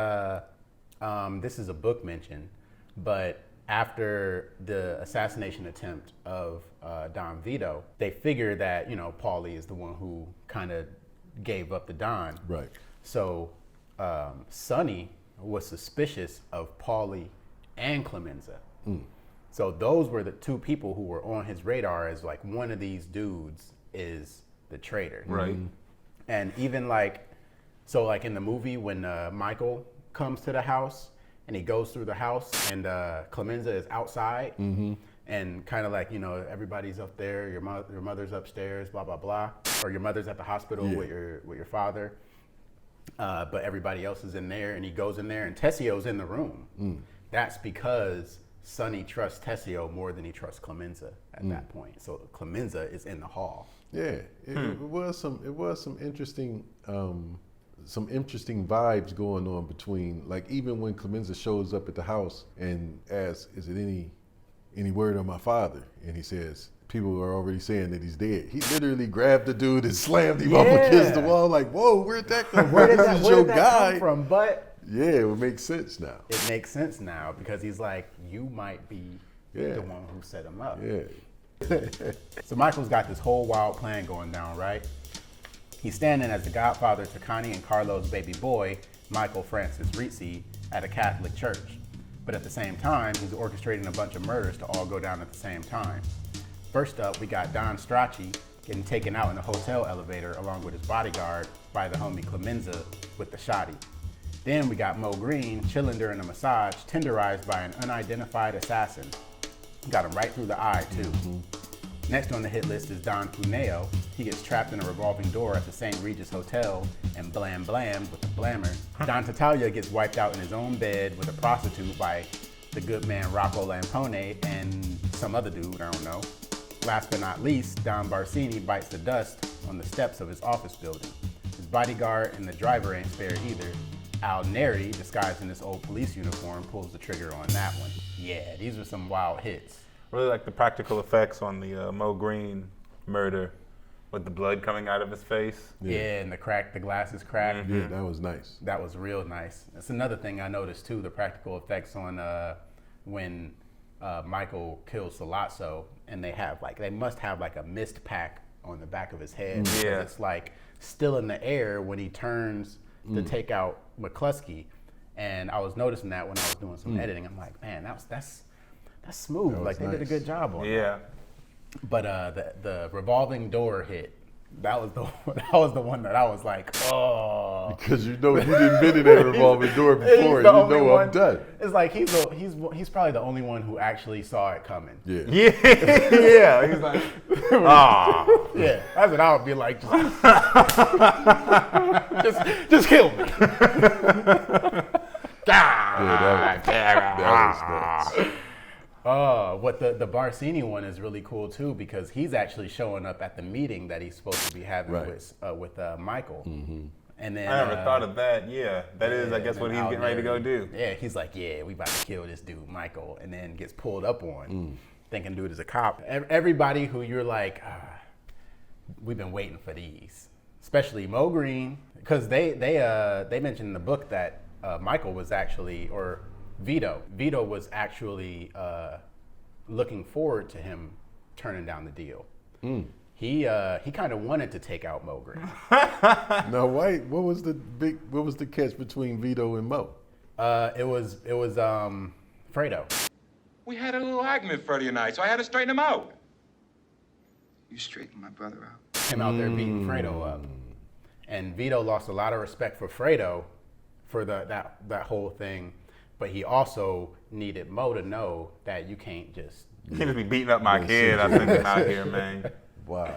this is a book mention, but after the assassination attempt of Don Vito, they figured that, Paulie is the one who kind of gave up the Don. Right. So Sonny was suspicious of Paulie and Clemenza. So those were the two people who were on his radar as like, one of these dudes is the traitor. Right. And even so in the movie when Michael comes to the house and he goes through the house and Clemenza is outside and kind of everybody's up there, your mother's upstairs, blah, blah, blah. Or your mother's at the hospital with your father. But everybody else is in there, and he goes in there and Tessio's in the room. That's because Sonny trusts Tessio more than he trusts Clemenza at that point. So Clemenza is in the hall. Yeah, it was some interesting vibes going on between, even when Clemenza shows up at the house and asks, "Is it any word on my father?" And he says, "People are already saying that he's dead." He literally grabbed the dude and slammed him up against the wall, like, "Whoa, where'd that come from? Where did This is your that guy." come from? But yeah, it would make sense now. It makes sense now because he's like, you might be the one who set him up. Yeah. So Michael's got this whole wild plan going down, right? He's standing as the godfather to Connie and Carlo's baby boy, Michael Francis Rizzi, at a Catholic church. But at the same time, he's orchestrating a bunch of murders to all go down at the same time. First up, we got Don Strachey getting taken out in a hotel elevator along with his bodyguard by the homie Clemenza with the shotty. Then we got Mo Green chilling during a massage, tenderized by an unidentified assassin. Got him right through the eye, too. Next on the hit list is Don Cuneo. He gets trapped in a revolving door at the St. Regis Hotel and blam-blammed with a blammer. Don Tatalia gets wiped out in his own bed with a prostitute by the good man Rocco Lampone and some other dude, I don't know. Last but not least, Don Barsini bites the dust on the steps of his office building. His bodyguard and the driver ain't spared either. Al Neri, disguised in this old police uniform, pulls the trigger on that one. Yeah, these are some wild hits. Really like the practical effects on the Mo Green murder with the blood coming out of his face. Yeah, and the glasses cracked. Yeah, that was nice. That was real nice. That's another thing I noticed too, the practical effects on when Michael kills Sollozzo, and they must have a mist pack on the back of his head. Yeah. It's still in the air when he turns to take out McCluskey. And I was noticing that when I was doing some editing. I'm like, man, that's smooth. They did a good job on that. But the revolving door hit. That was the one that I was like, oh. Because you didn't been in that revolving door before, and I'm done. It's like he's probably the only one who actually saw it coming. Yeah. Yeah. He's like, ah. Yeah, that's what I would be like. Just kill me. That was nuts. What the Barsini one is really cool too, because he's actually showing up at the meeting that he's supposed to be having with Michael. And then I never thought of that. Yeah, that is, I guess, what he's getting ready to go do. Yeah, he's like, yeah, we about to kill this dude, Michael, and then gets pulled up on, thinking dude is a cop. Everybody who you're like, we've been waiting for these, especially Mo Green, because they mentioned in the book that Michael was actually, or Vito was actually looking forward to him turning down the deal. He kind of wanted to take out Mo Green. Now, wait, what was the catch between Vito and Mo? It was Fredo. We had a little argument Friday night, so I had to straighten him out. You straighten my brother out. Him out there beating Fredo up. And Vito lost a lot of respect for Fredo for that whole thing, but he also needed Mo to know that you can't just... You can't just be beating up my kid, I think, out here, man. Wow,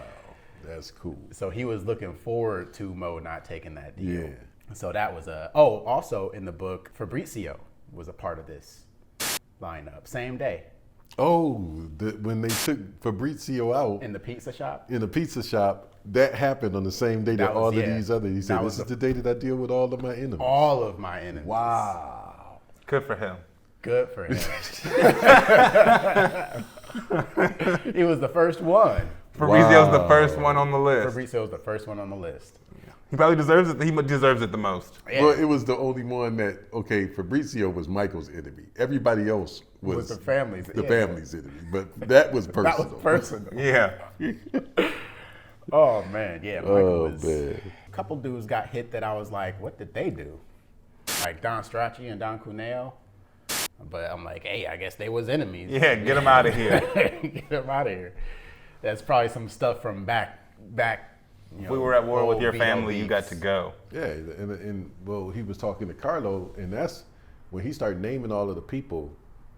that's cool. So he was looking forward to Mo not taking that deal. Yeah. So that was also in the book, Fabrizio was a part of this lineup, same day. Oh, when they took Fabrizio out In the pizza shop? in the pizza shop, that happened on the same day that all of these other. He said, "This is the day that I deal with all of my enemies." All of my enemies. Wow. Good for him. Good for him. He was the first one. Fabrizio's the first one on the list. Fabrizio's the first one on the list. He probably deserves it. He deserves it the most. Yeah. Well, it was the only one that, okay, Fabrizio was Michael's enemy. Everybody else was the family's family's enemy. But that was personal. That was personal. Yeah. Oh, man. Yeah, Michael was... man. A couple dudes got hit that I was like, what did they do? Like Don Strachey and Don Cuneo. But I'm like, hey, I guess they was enemies. Yeah, get them out of here. Get them out of here. That's probably some stuff from back. If we were at war with your Vito family, you got beefs. to go. Yeah, and well, he was talking to Carlo, and that's when he started naming all of the people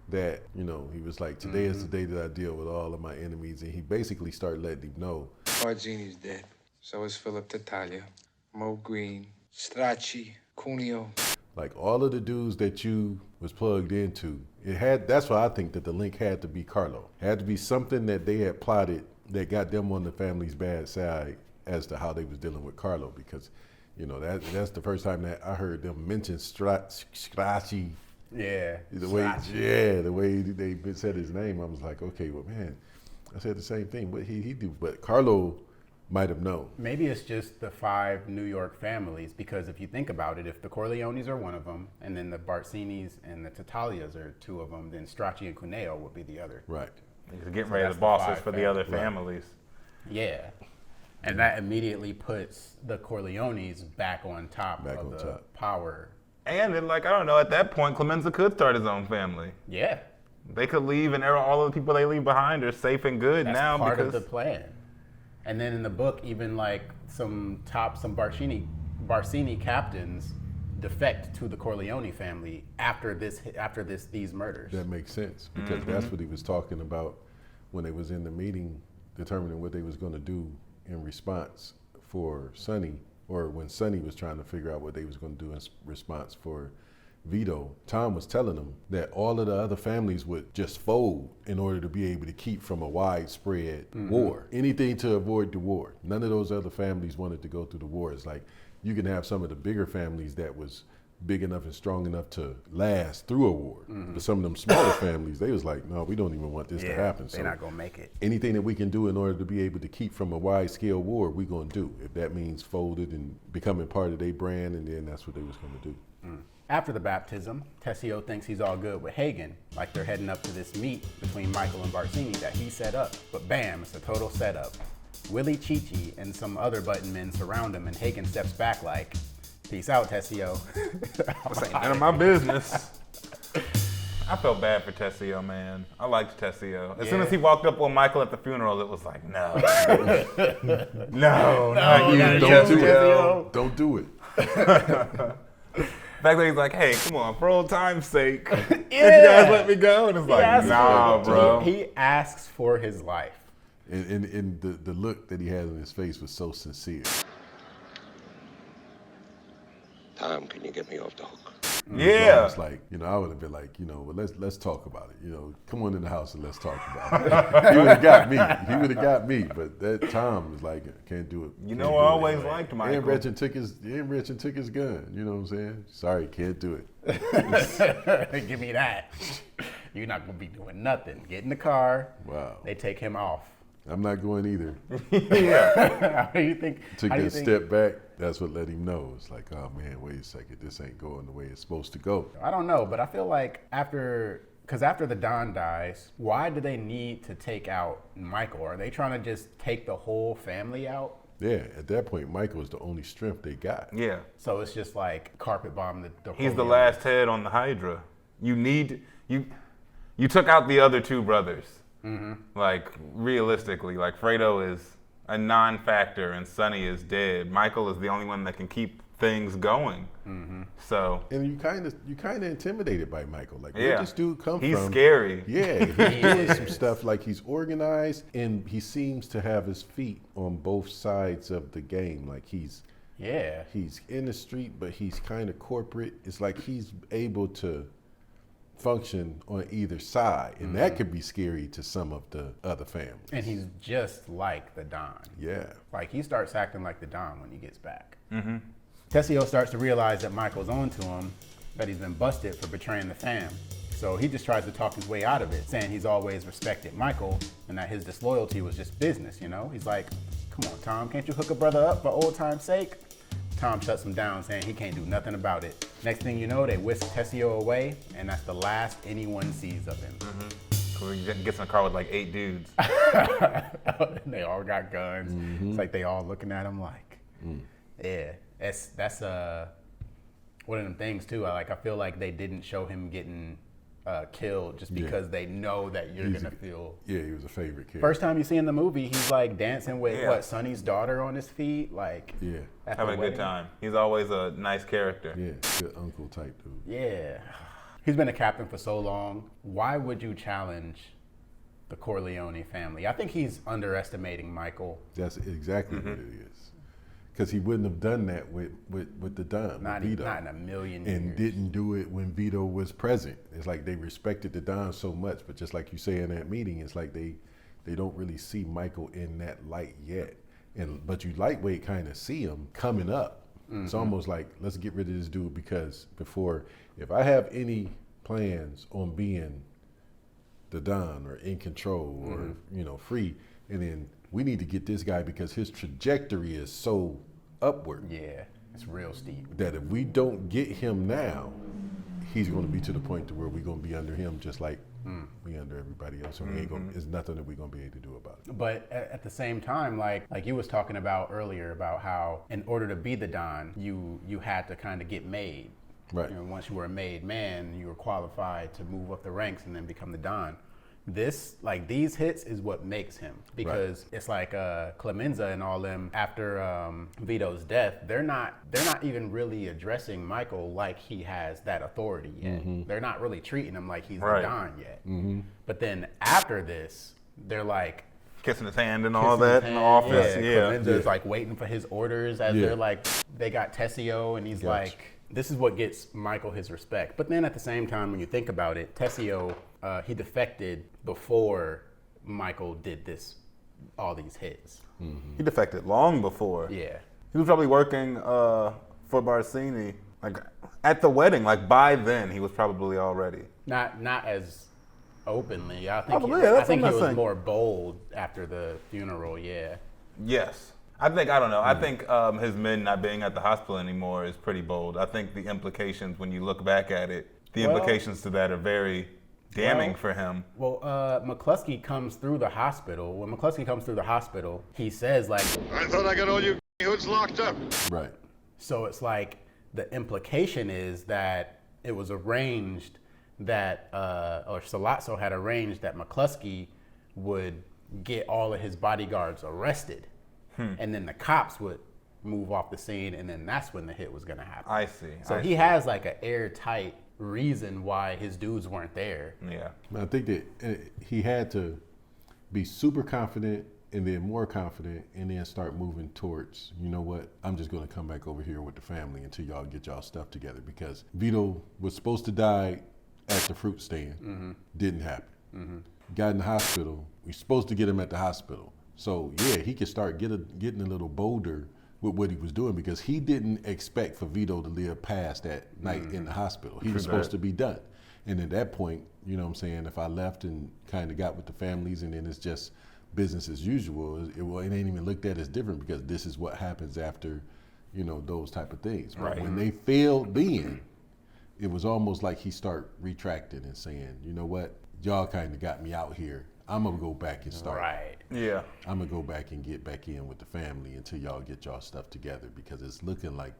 that, he was like, today is the day that I deal with all of my enemies, and he basically started letting him know. Barzini's dead. So is Philip Tattaglia, Mo Green, Strachey, Cuneo. Like all of the dudes that you was plugged into, that's why I think that the link had to be Carlo. It had to be something that they had plotted that got them on the family's bad side as to how they was dealing with Carlo, because, that's the first time that I heard them mention Strachey. Yeah. The way they said his name, I was like, okay, well, man, I said the same thing. What he do? But Carlo might have known. Maybe it's just the 5 New York families, because if you think about it, if the Corleones are one of them, and then the Barzinis and the Tattaglias are 2 of them, then Strachey and Cuneo would be the other. Right. He's getting So ready that's to the bosses 5 for the other families. families. Yeah. And that immediately puts the Corleones back on top of the power. And then, I don't know, at that point, Clemenza could start his own family. Yeah. They could leave, and all of the people they leave behind are safe and good That's now part because of the plan. And then in the book, even some Barzini captains defect to the Corleone family after these murders. That makes sense, because that's what he was talking about when they was in the meeting determining what they was going to do in response for Sonny, or when Sonny was trying to figure out what they was going to do in response for Vito. Tom was telling them that all of the other families would just fold in order to be able to keep from a widespread war. Anything to avoid the war. None of those other families wanted to go through the war. It's like you can have some of the bigger families that was big enough and strong enough to last through a war. But some of them smaller families, they was like, no, we don't even want this to happen. They're not going to make it. Anything that we can do in order to be able to keep from a wide-scale war, we're going to do. If that means folded and becoming part of their brand, and then that's what they was going to do. After the baptism, Tessio thinks he's all good with Hagen, like they're heading up to this meet between Michael and Barzini that he set up. But bam, it's a total setup. Willie Chichi and some other button men surround him, and Hagen steps back like, peace out, Tessio. this ain't none of my business. I felt bad for Tessio, man. I liked Tessio. As soon as he walked up on Michael at the funeral, it was like, no. no, not you, Tessio. Don't do it. The fact that he's like, hey, come on, for old time's sake, can you guys let me go? And it's like, nah, bro. He asks for his life. And the look that he had on his face was so sincere. Tom, can you get me off the hook? Yeah. So I was like, I would have been like, well, let's talk about it. Come on in the house and let's talk about it. He would have got me. He would have got me. But that Tom was like, can't do it. I always liked Michael. And Gretchen took his gun. You know what I'm saying? Sorry, can't do it. Give me that. You're not going to be doing nothing. Get in the car. Wow. They take him off. I'm not going either. Yeah. How do you think? Took that step back. That's what let him know. It's like, oh man, wait a second. This ain't going the way it's supposed to go. I don't know, but I feel like after the Don dies, why do they need to take out Michael? Are they trying to just take the whole family out? Yeah, at that point, Michael is the only strength they got. Yeah. So it's just like carpet bomb the He's the last head on the Hydra. You took out the other 2 brothers. Like, realistically, like, Fredo is a non-factor and Sonny is dead, Michael is the only one that can keep things going. So And you kind of intimidated by Michael. Like, yeah, where this dude come he's from? scary. Yeah, he's doing some stuff. Like, he's organized, and he seems to have his feet on both sides of the game. Like, he's in the street, but he's kind of corporate. It's like he's able to function on either side, and that could be scary to some of the other families. And he's just like the Don. Yeah. Like, he starts acting like the Don when he gets back. Tessio starts to realize that Michael's on to him, that he's been busted for betraying the fam. So he just tries to talk his way out of it, saying he's always respected Michael and that his disloyalty was just business, you know? He's like, come on, Tom, can't you hook a brother up for old time's sake? Tom shuts him down, saying he can't do nothing about it. Next thing you know, they whisk Tessio away, and that's the last anyone sees of him. He gets in a car with like 8 dudes. They all got guns. It's like they all looking at him like, yeah. That's one of them things too. I feel like they didn't show him getting killed just because they know that you're gonna feel. Yeah, he was a favorite kid. First time you see in the movie, he's like dancing with Sonny's daughter on his feet, like having a good time. He's always a nice character. Yeah, good uncle type dude. Yeah, he's been a captain for so long. Why would you challenge the Corleone family? I think he's underestimating Michael. That's exactly what it is. Because he wouldn't have done that with the Don, Not with Vito. in a million and years. didn't do it when Vito was present. It's like they respected the Don so much, but just like you say in that meeting, it's like they don't really see Michael in that light yet. But you lightweight kind of see him coming up. It's almost like, let's get rid of this dude, because if I have any plans on being the Don or in control or free, and then we need to get this guy because his trajectory is so upward. Yeah, it's real steep. That if we don't get him now, he's going to be to the point to where we're going to be under him just like we under everybody else. And there's nothing that we're going to be able to do about it. But at the same time, like you was talking about earlier about how in order to be the Don, you had to kind of get made. Right. Once you were a made man, you were qualified to move up the ranks and then become the Don. These hits is what makes him, because it's like Clemenza and all them after Vito's death, they're not even really addressing Michael like he has that authority yet. They're not really treating him like he's the Don yet. But then after this, they're like kissing his hand and all that in the office. Clemenza's like waiting for his orders as they're like, they got Tessio, and he's like, this is what gets Michael his respect. But then at the same time, when you think about it, Tessio, he defected before Michael did all these hits. He defected long before. Yeah. He was probably working for Barsini, like at the wedding. Like by then, he was probably already. Not as openly. I think Probably, I think he was saying. more bold after the funeral. Yeah. Yes. I don't know. I think his men not being at the hospital anymore is pretty bold. I think the implications, when you look back at it, implications to that are very damning for him. Well, McCluskey comes through the hospital. When McCluskey comes through the hospital, he says like, I thought I got all you hoods locked up. Right. So it's like the implication is that it was arranged that, or Sollozzo had arranged that McCluskey would get all of his bodyguards arrested. And then the cops would move off the scene, and then that's when the hit was gonna happen. I see. So he has like an airtight reason why his dudes weren't there. Yeah. I think that he had to be super confident and then more confident and then start moving towards, you know what, I'm just gonna come back over here with the family until y'all get y'all stuff together, because Vito was supposed to die at the fruit stand. Didn't happen. Got in the hospital. We're supposed to get him at the hospital. So yeah, he could start getting a little bolder with what he was doing, because he didn't expect for Vito to live past that night in the hospital. He was supposed to be done. And at that point, you know what I'm saying, if I left and kind of got with the families and then it's just business as usual, it ain't even looked at as different, because this is what happens after, those type of things. But when they failed then, it was almost like he start retracting and saying, you know what, y'all kind of got me out here. I'm gonna go back and start. Right. Yeah. I'm gonna go back and get back in with the family until y'all get y'all stuff together, because it's looking like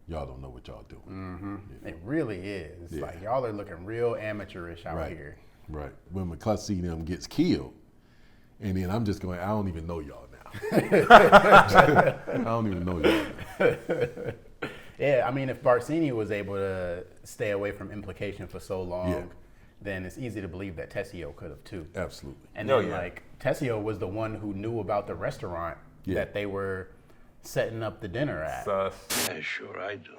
y'all don't know what y'all doing. It really is. Yeah. Like y'all are looking real amateurish out Right. here. Right. When McCluskey them gets killed, and then I'm just going, I don't even know y'all now. I don't even know you. Yeah, I mean, if Barsini was able to stay away from implication for so long, then it's easy to believe that Tessio could have too. Absolutely. And then, like, Tessio was the one who knew about the restaurant that they were setting up the dinner at. Yeah, sure I do.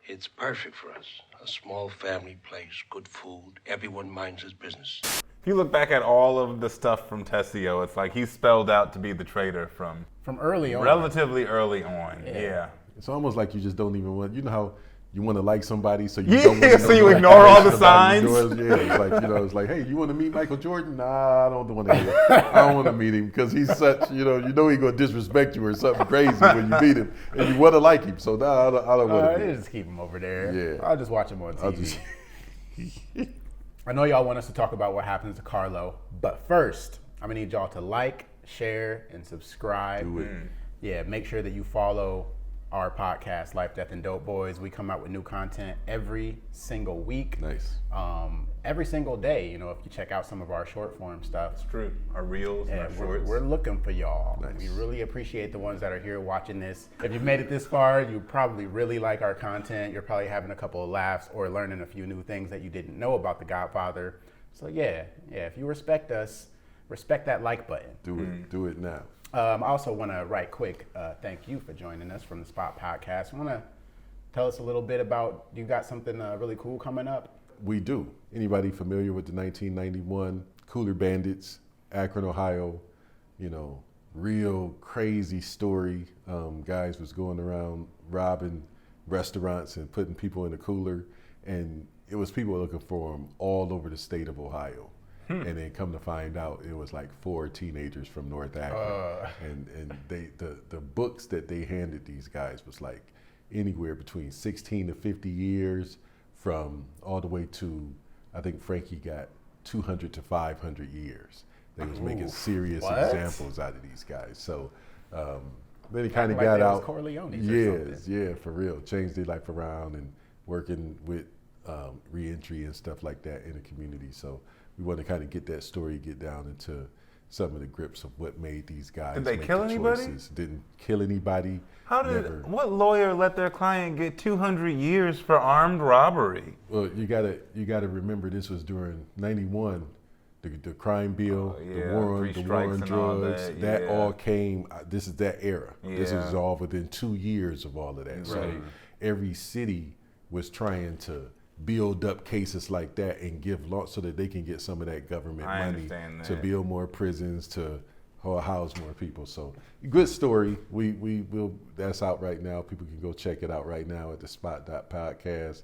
It's perfect for us. A small family place, good food, everyone minds his business. If you look back at all of the stuff from Tessio, it's like he's spelled out to be the traitor from early on. Relatively early on, yeah. It's almost like you just don't even want, you know how you want to like somebody, so you don't want to so you ignore all the signs? Yeah, it's like, it's like, hey, you want to meet Michael Jordan? Nah, I don't want to hear it. I don't want to meet him because he's such, you know he's going to disrespect you or something crazy when you meet him, and you want to like him. So nah, I don't want to. Just keep him over there. Yeah. I'll just watch him on TV. I know y'all want us to talk about what happens to Carlo, but first, I'm gonna need y'all to like, share, and subscribe. Do it. Yeah, make sure that you follow our podcast, Life, Death, and Dope Boys. We come out with new content every single week. Nice. Every single day, if you check out some of our short form stuff. It's true. Our reels and our shorts. We're looking for y'all. Nice. We really appreciate the ones that are here watching this. If you've made it this far, you probably really like our content. You're probably having a couple of laughs or learning a few new things that you didn't know about The Godfather. So yeah, if you respect us, respect that like button. Do it now. I also want to write quick thank you for joining us from the Spot Podcast. Want to tell us a little bit about, you got something really cool coming up? We do. Anybody familiar with the 1991 Cooler Bandits, Akron, Ohio? Real crazy story. Guys was going around robbing restaurants and putting people in a cooler, and it was people looking for them all over the state of Ohio. And then come to find out, it was like 4 teenagers from North Akron, and the books that they handed these guys was like anywhere between 16 to 50 years, from all the way to, I think Frankie got 200 to 500 years. They was making serious examples out of these guys. So then he kind of got out. Corleone. Yeah, for real. Changed their life around and working with reentry and stuff like that in the community. So we want to kind of get that story, get down into some of the grips of what made these guys. Did they make kill the anybody? Choices. Didn't kill anybody. What lawyer let their client get 200 years for armed robbery? Well, you gotta remember this was during '91, the crime bill, the war on drugs. That all came. This is that era. Yeah. This is all within 2 years of all of that. Right. So every city was trying to build up cases like that and give law so that they can get some of that government money to build more prisons, to house more people. So good story. We will. That's out right now. People can go check it out right now at the Spot.podcast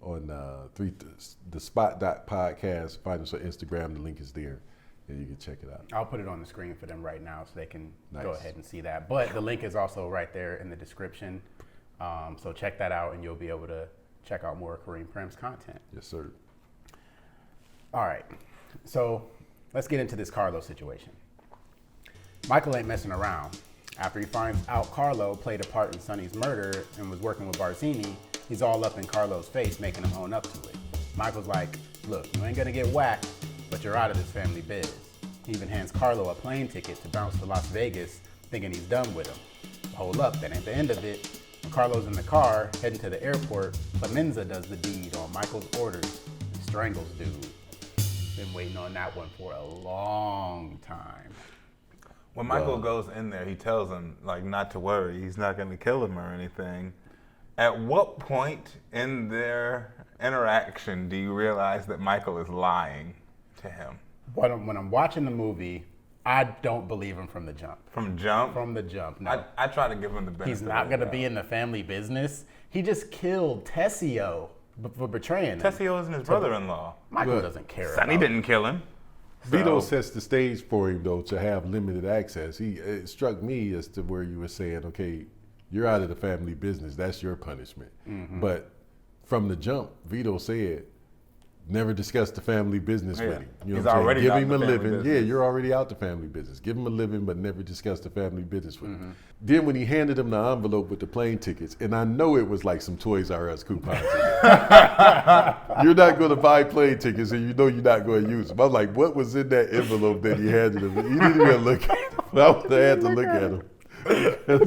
on the Spot.podcast. Find us on Instagram. The link is there, and you can check it out. I'll put it on the screen for them right now so they can go ahead and see that. But the link is also right there in the description. So check that out, and you'll be able to check out more Kareem Prim's content. Yes, sir. All right, so let's get into this Carlo situation. Michael ain't messing around. After he finds out Carlo played a part in Sonny's murder and was working with Barzini, he's all up in Carlo's face, making him own up to it. Michael's like, look, you ain't gonna get whacked, but you're out of this family biz. He even hands Carlo a plane ticket to bounce to Las Vegas, thinking he's done with him. Hold up, that ain't the end of it. When Carlo's in the car, heading to the airport, Clemenza does the deed on Michael's orders and strangles dude. Been waiting on that one for a long time. When Michael goes in there, he tells him, not to worry. He's not going to kill him or anything. At what point in their interaction do you realize that Michael is lying to him? When I'm watching the movie, I don't believe him from the jump. From jump? From the jump, no. I try to give him the benefit. He's not going to be in the family business. He just killed Tessio for betraying him. Tessio isn't his brother-in-law. Michael doesn't care Sonny didn't kill him. Vito sets the stage for him, though, to have limited access. It struck me as to where you were saying, okay, you're out of the family business. That's your punishment. Mm-hmm. But from the jump, Vito said, never discuss the family business with him. You know He's what I'm saying? already Give out him the a family living. business. Yeah, you're already out the family business. Give him a living, but never discuss the family business with him. Then when he handed him the envelope with the plane tickets, and I know it was like some Toys R Us coupons. You're not going to buy plane tickets, and you know you're not going to use them. I'm like, what was in that envelope that he handed him? He didn't even look at him. I would have had to look at him.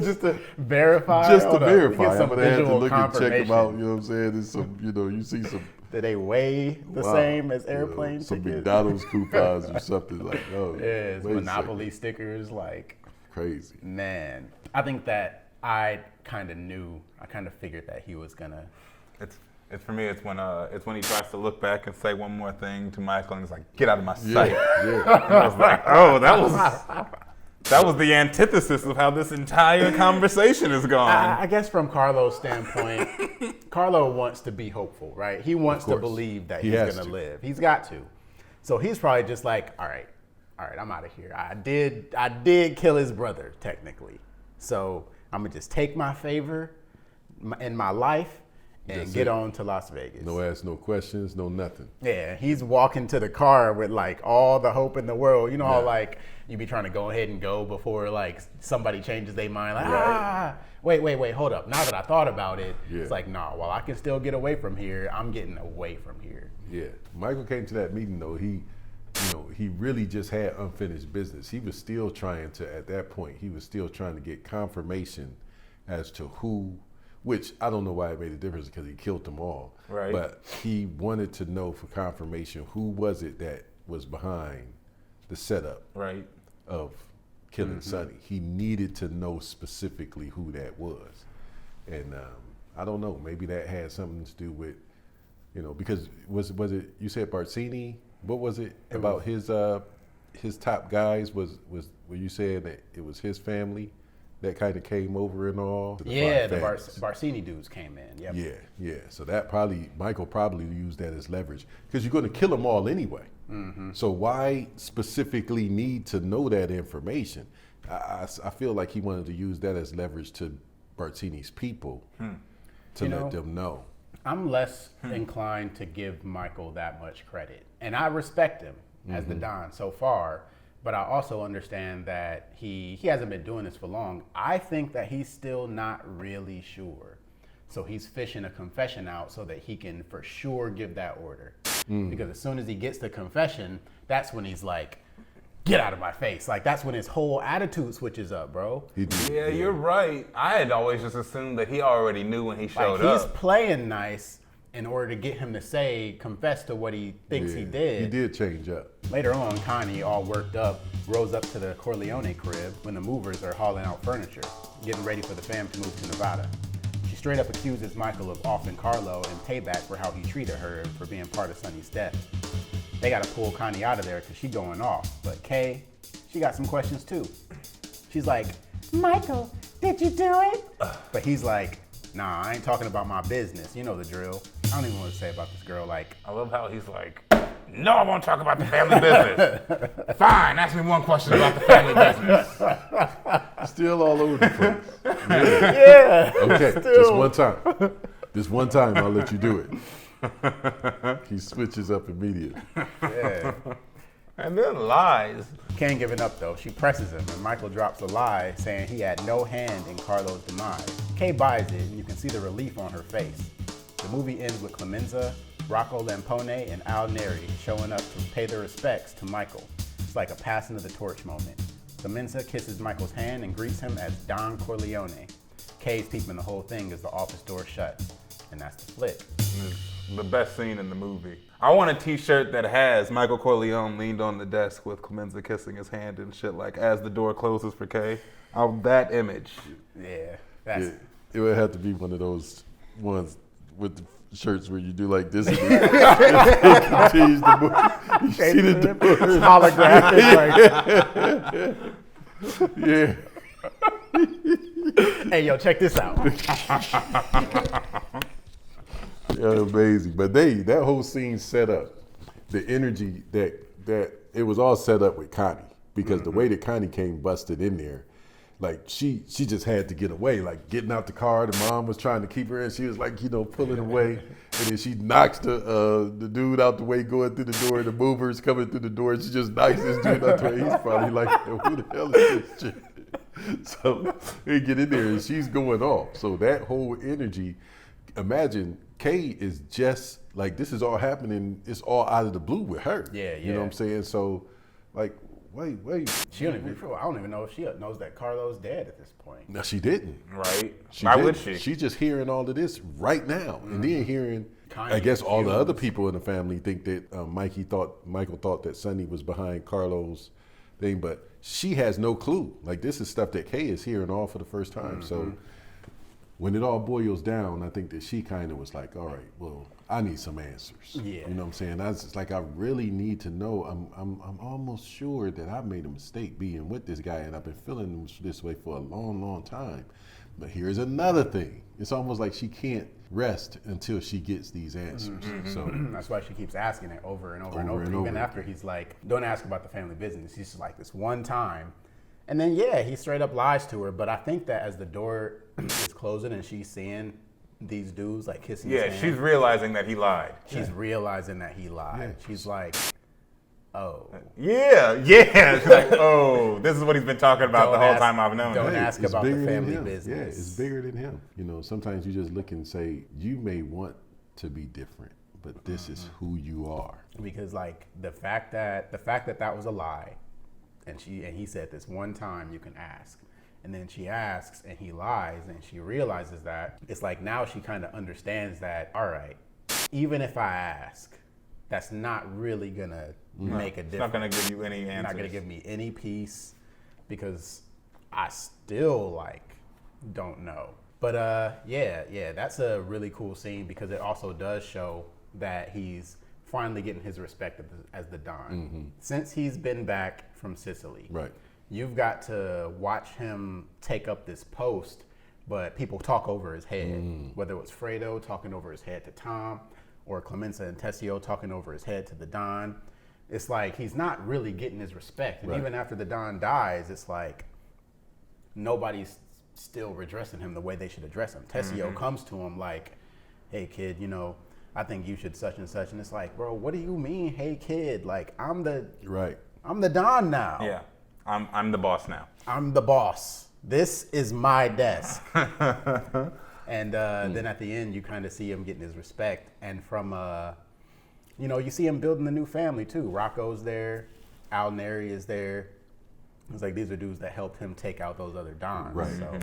Just to verify. Just to Hold up. verify. Get I some would have had to visual look and check them confirmation. out. You know what I'm saying? There's some, you see some. Do they weigh the Wow. same as airplane Some tickets? McDonald's coupons or something like, oh. Yeah, it's wait a Monopoly second. stickers, like. Crazy. Man, I think that I kind of figured that he was gonna. It's for me. It's when he tries to look back and say one more thing to Michael, and he's like, "Get out of my sight." Yeah. And I was like, "Oh, that was the antithesis of how this entire conversation is going." I guess from Carlo's standpoint, Carlo wants to be hopeful, right? He wants to course. believe that He he's has gonna to. live. He's got to. So he's probably just like, all right, I'm out of here. I did kill his brother technically. So I'm gonna just take my favor in my life and That's get it. on to Las Vegas. No ask, no questions, no nothing. Yeah, he's walking to the car with like all the hope in the world. You know how Yeah. like you be trying to go ahead and go before like somebody changes their mind. Like, Right. wait, hold up. Now that I thought about it, Yeah. it's like, nah, while I can still get away from here, I'm getting away from here. Yeah. Michael came to that meeting though. He really just had unfinished business. He was still trying to, at that point, he was still trying to get confirmation as to who, which I don't know why it made a difference because he killed them all. Right. But he wanted to know for confirmation who was it that was behind the setup Right. of killing Sonny. He needed to know specifically who that was. And I don't know, maybe that had something to do with, because was it, you said Barcini? What was it about his top guys? Was were you saying that it was his family that kind of came over and all? Yeah, the five Barcini dudes came in. Yep. Yeah. So that Michael probably used that as leverage because you're going to kill them all anyway. So why specifically need to know that information? I feel like he wanted to use that as leverage to Barcini's people to let them know. I'm less inclined to give Michael that much credit. And I respect him as the Don so far, but I also understand that he hasn't been doing this for long. I think that he's still not really sure. So he's fishing a confession out so that he can for sure give that order. Because as soon as he gets the confession, that's when he's like, get out of my face. Like, that's when his whole attitude switches up, bro. Yeah, you're right. I had always just assumed that he already knew when he showed Like, he's up. playing nice in order to get him to confess to what he thinks he did. He did change up. Later on, Connie, all worked up, rolls up to the Corleone crib when the movers are hauling out furniture, getting ready for the fam to move to Nevada. She straight up accuses Michael of offing Carlo and payback for how he treated her for being part of Sonny's death. They gotta pull Connie out of there because she's going off. But Kay, she got some questions too. She's like, Michael, did you do it? But he's like, nah, I ain't talking about my business. You know the drill. I don't even want to say about this girl. Like, I love how he's like, no, I won't talk about the family business. Fine, ask me one question about the family business. Still all over the place. yeah. Okay, still. just one time. Just one time, I'll let you do it. He switches up immediately. Yeah. And then lies. Can't give it up though. She presses him, and Michael drops a lie saying he had no hand in Carlo's demise. Kay buys it, and you can see the relief on her face. The movie ends with Clemenza, Rocco Lampone, and Al Neri showing up to pay their respects to Michael. It's like a passing of the torch moment. Clemenza kisses Michael's hand and greets him as Don Corleone. Kay's peeping the whole thing as the office door shuts, and that's the flick. It's the best scene in the movie. I want a t-shirt that has Michael Corleone leaned on the desk with Clemenza kissing his hand and shit, like as the door closes for Kay. That image. Yeah, that's It would have to be one of those ones with the shirts where you do like this. And continues to move. You see the door. holographic. Yeah. Hey, yo, check this out. Yeah, amazing. But that whole scene set up the energy that it was all set up with Connie because the way that Connie came busted in there, Like she just had to get away, like getting out the car. The mom was trying to keep her in. She was like, pulling away. And then she knocks the dude out the way going through the door. The mover's coming through the door. She just knocks this dude out the way. He's probably like, who the hell is this chick? So they get in there and she's going off. So that whole energy, imagine Kay is just like, this is all happening. It's all out of the blue with her. Yeah. You know what I'm saying? So like, wait. I don't even know if she knows that Carlo's dead at this point. No, she didn't. Right? Why would she? She's just hearing all of this right now, and then hearing. Connie I guess all the accused. other people in the family think that Michael thought that Sonny was behind Carlo's thing, but she has no clue. Like, this is stuff that Kay is hearing all for the first time. So when it all boils down, I think that she kind of was like, all right, well, I need some answers. Yeah. You know what I'm saying? I was just like, I really need to know. I'm almost sure that I made a mistake being with this guy, and I've been feeling this way for a long, long time. But here's another thing. It's almost like she can't rest until she gets these answers. So that's why she keeps asking it over and over and over. Even after he's like, don't ask about the family business. He's just like, this one time. And then, he straight up lies to her. But I think that as the door is closing and she's seeing these dudes like kissing his hand, she's realizing that he lied. She's realizing that he lied. Yeah. She's like, oh. Yeah. It's like, oh, this is what he's been talking about the whole time I've known him. Don't ask about the family business. Yeah, it's bigger than him. Sometimes you just look and say, you may want to be different, but this is who you are. Because like the fact that that was a lie, and he said this one time you can ask. And then she asks and he lies and she realizes that. It's like now she kind of understands that, all right, even if I ask, that's not really gonna make a difference. It's not gonna give you any answers. Not gonna give me any peace because I still don't know. But that's a really cool scene because it also does show that he's finally getting his respect as the Don. Since he's been back from Sicily. Right. You've got to watch him take up this post, but people talk over his head. Whether it was Fredo talking over his head to Tom, or Clemenza and Tessio talking over his head to the Don. It's like he's not really getting his respect. And even after the Don dies, it's like nobody's still addressing him the way they should address him. Tessio comes to him like, hey kid, I think you should such and such. And it's like, bro, what do you mean, hey kid? Like, I'm the Don now. Yeah. I'm the boss now. I'm the boss. This is my desk. And then at the end, you kind of see him getting his respect. And from, you see him building a new family too. Rocco's there. Al Neri is there. It's like these are dudes that helped him take out those other Dons. Right. So,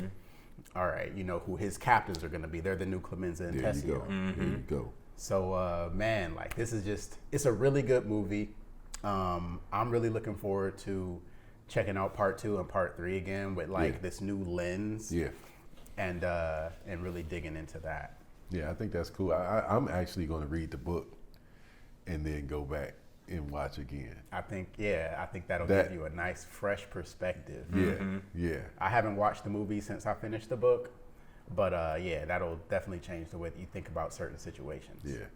all right, you know who his captains are going to be. They're the new Clemenza and There Tessio. you go. There you go. So, man, this is it's a really good movie. I'm really looking forward to checking out part 2 and part 3 again with this new lens. Yeah. And really digging into that. Yeah, I think that's cool. I'm actually going to read the book and then go back and watch again. I think that'll give you a nice, fresh perspective. Yeah. I haven't watched the movie since I finished the book, but that'll definitely change the way that you think about certain situations. Yeah.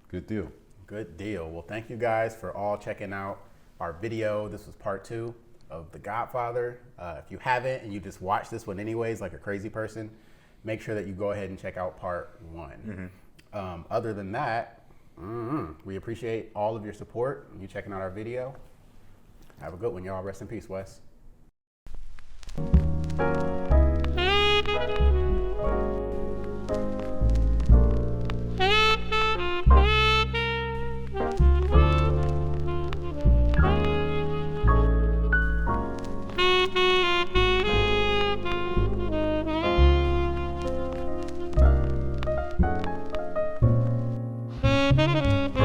Good deal. Good deal. Well, thank you guys for all checking out our video. This was part 2 of The Godfather. If you haven't and you just watched this one anyways, like a crazy person, make sure that you go ahead and check out part 1. Other than that, we appreciate all of your support and you checking out our video. Have a good one, y'all. Rest in peace, Wes. Thank you.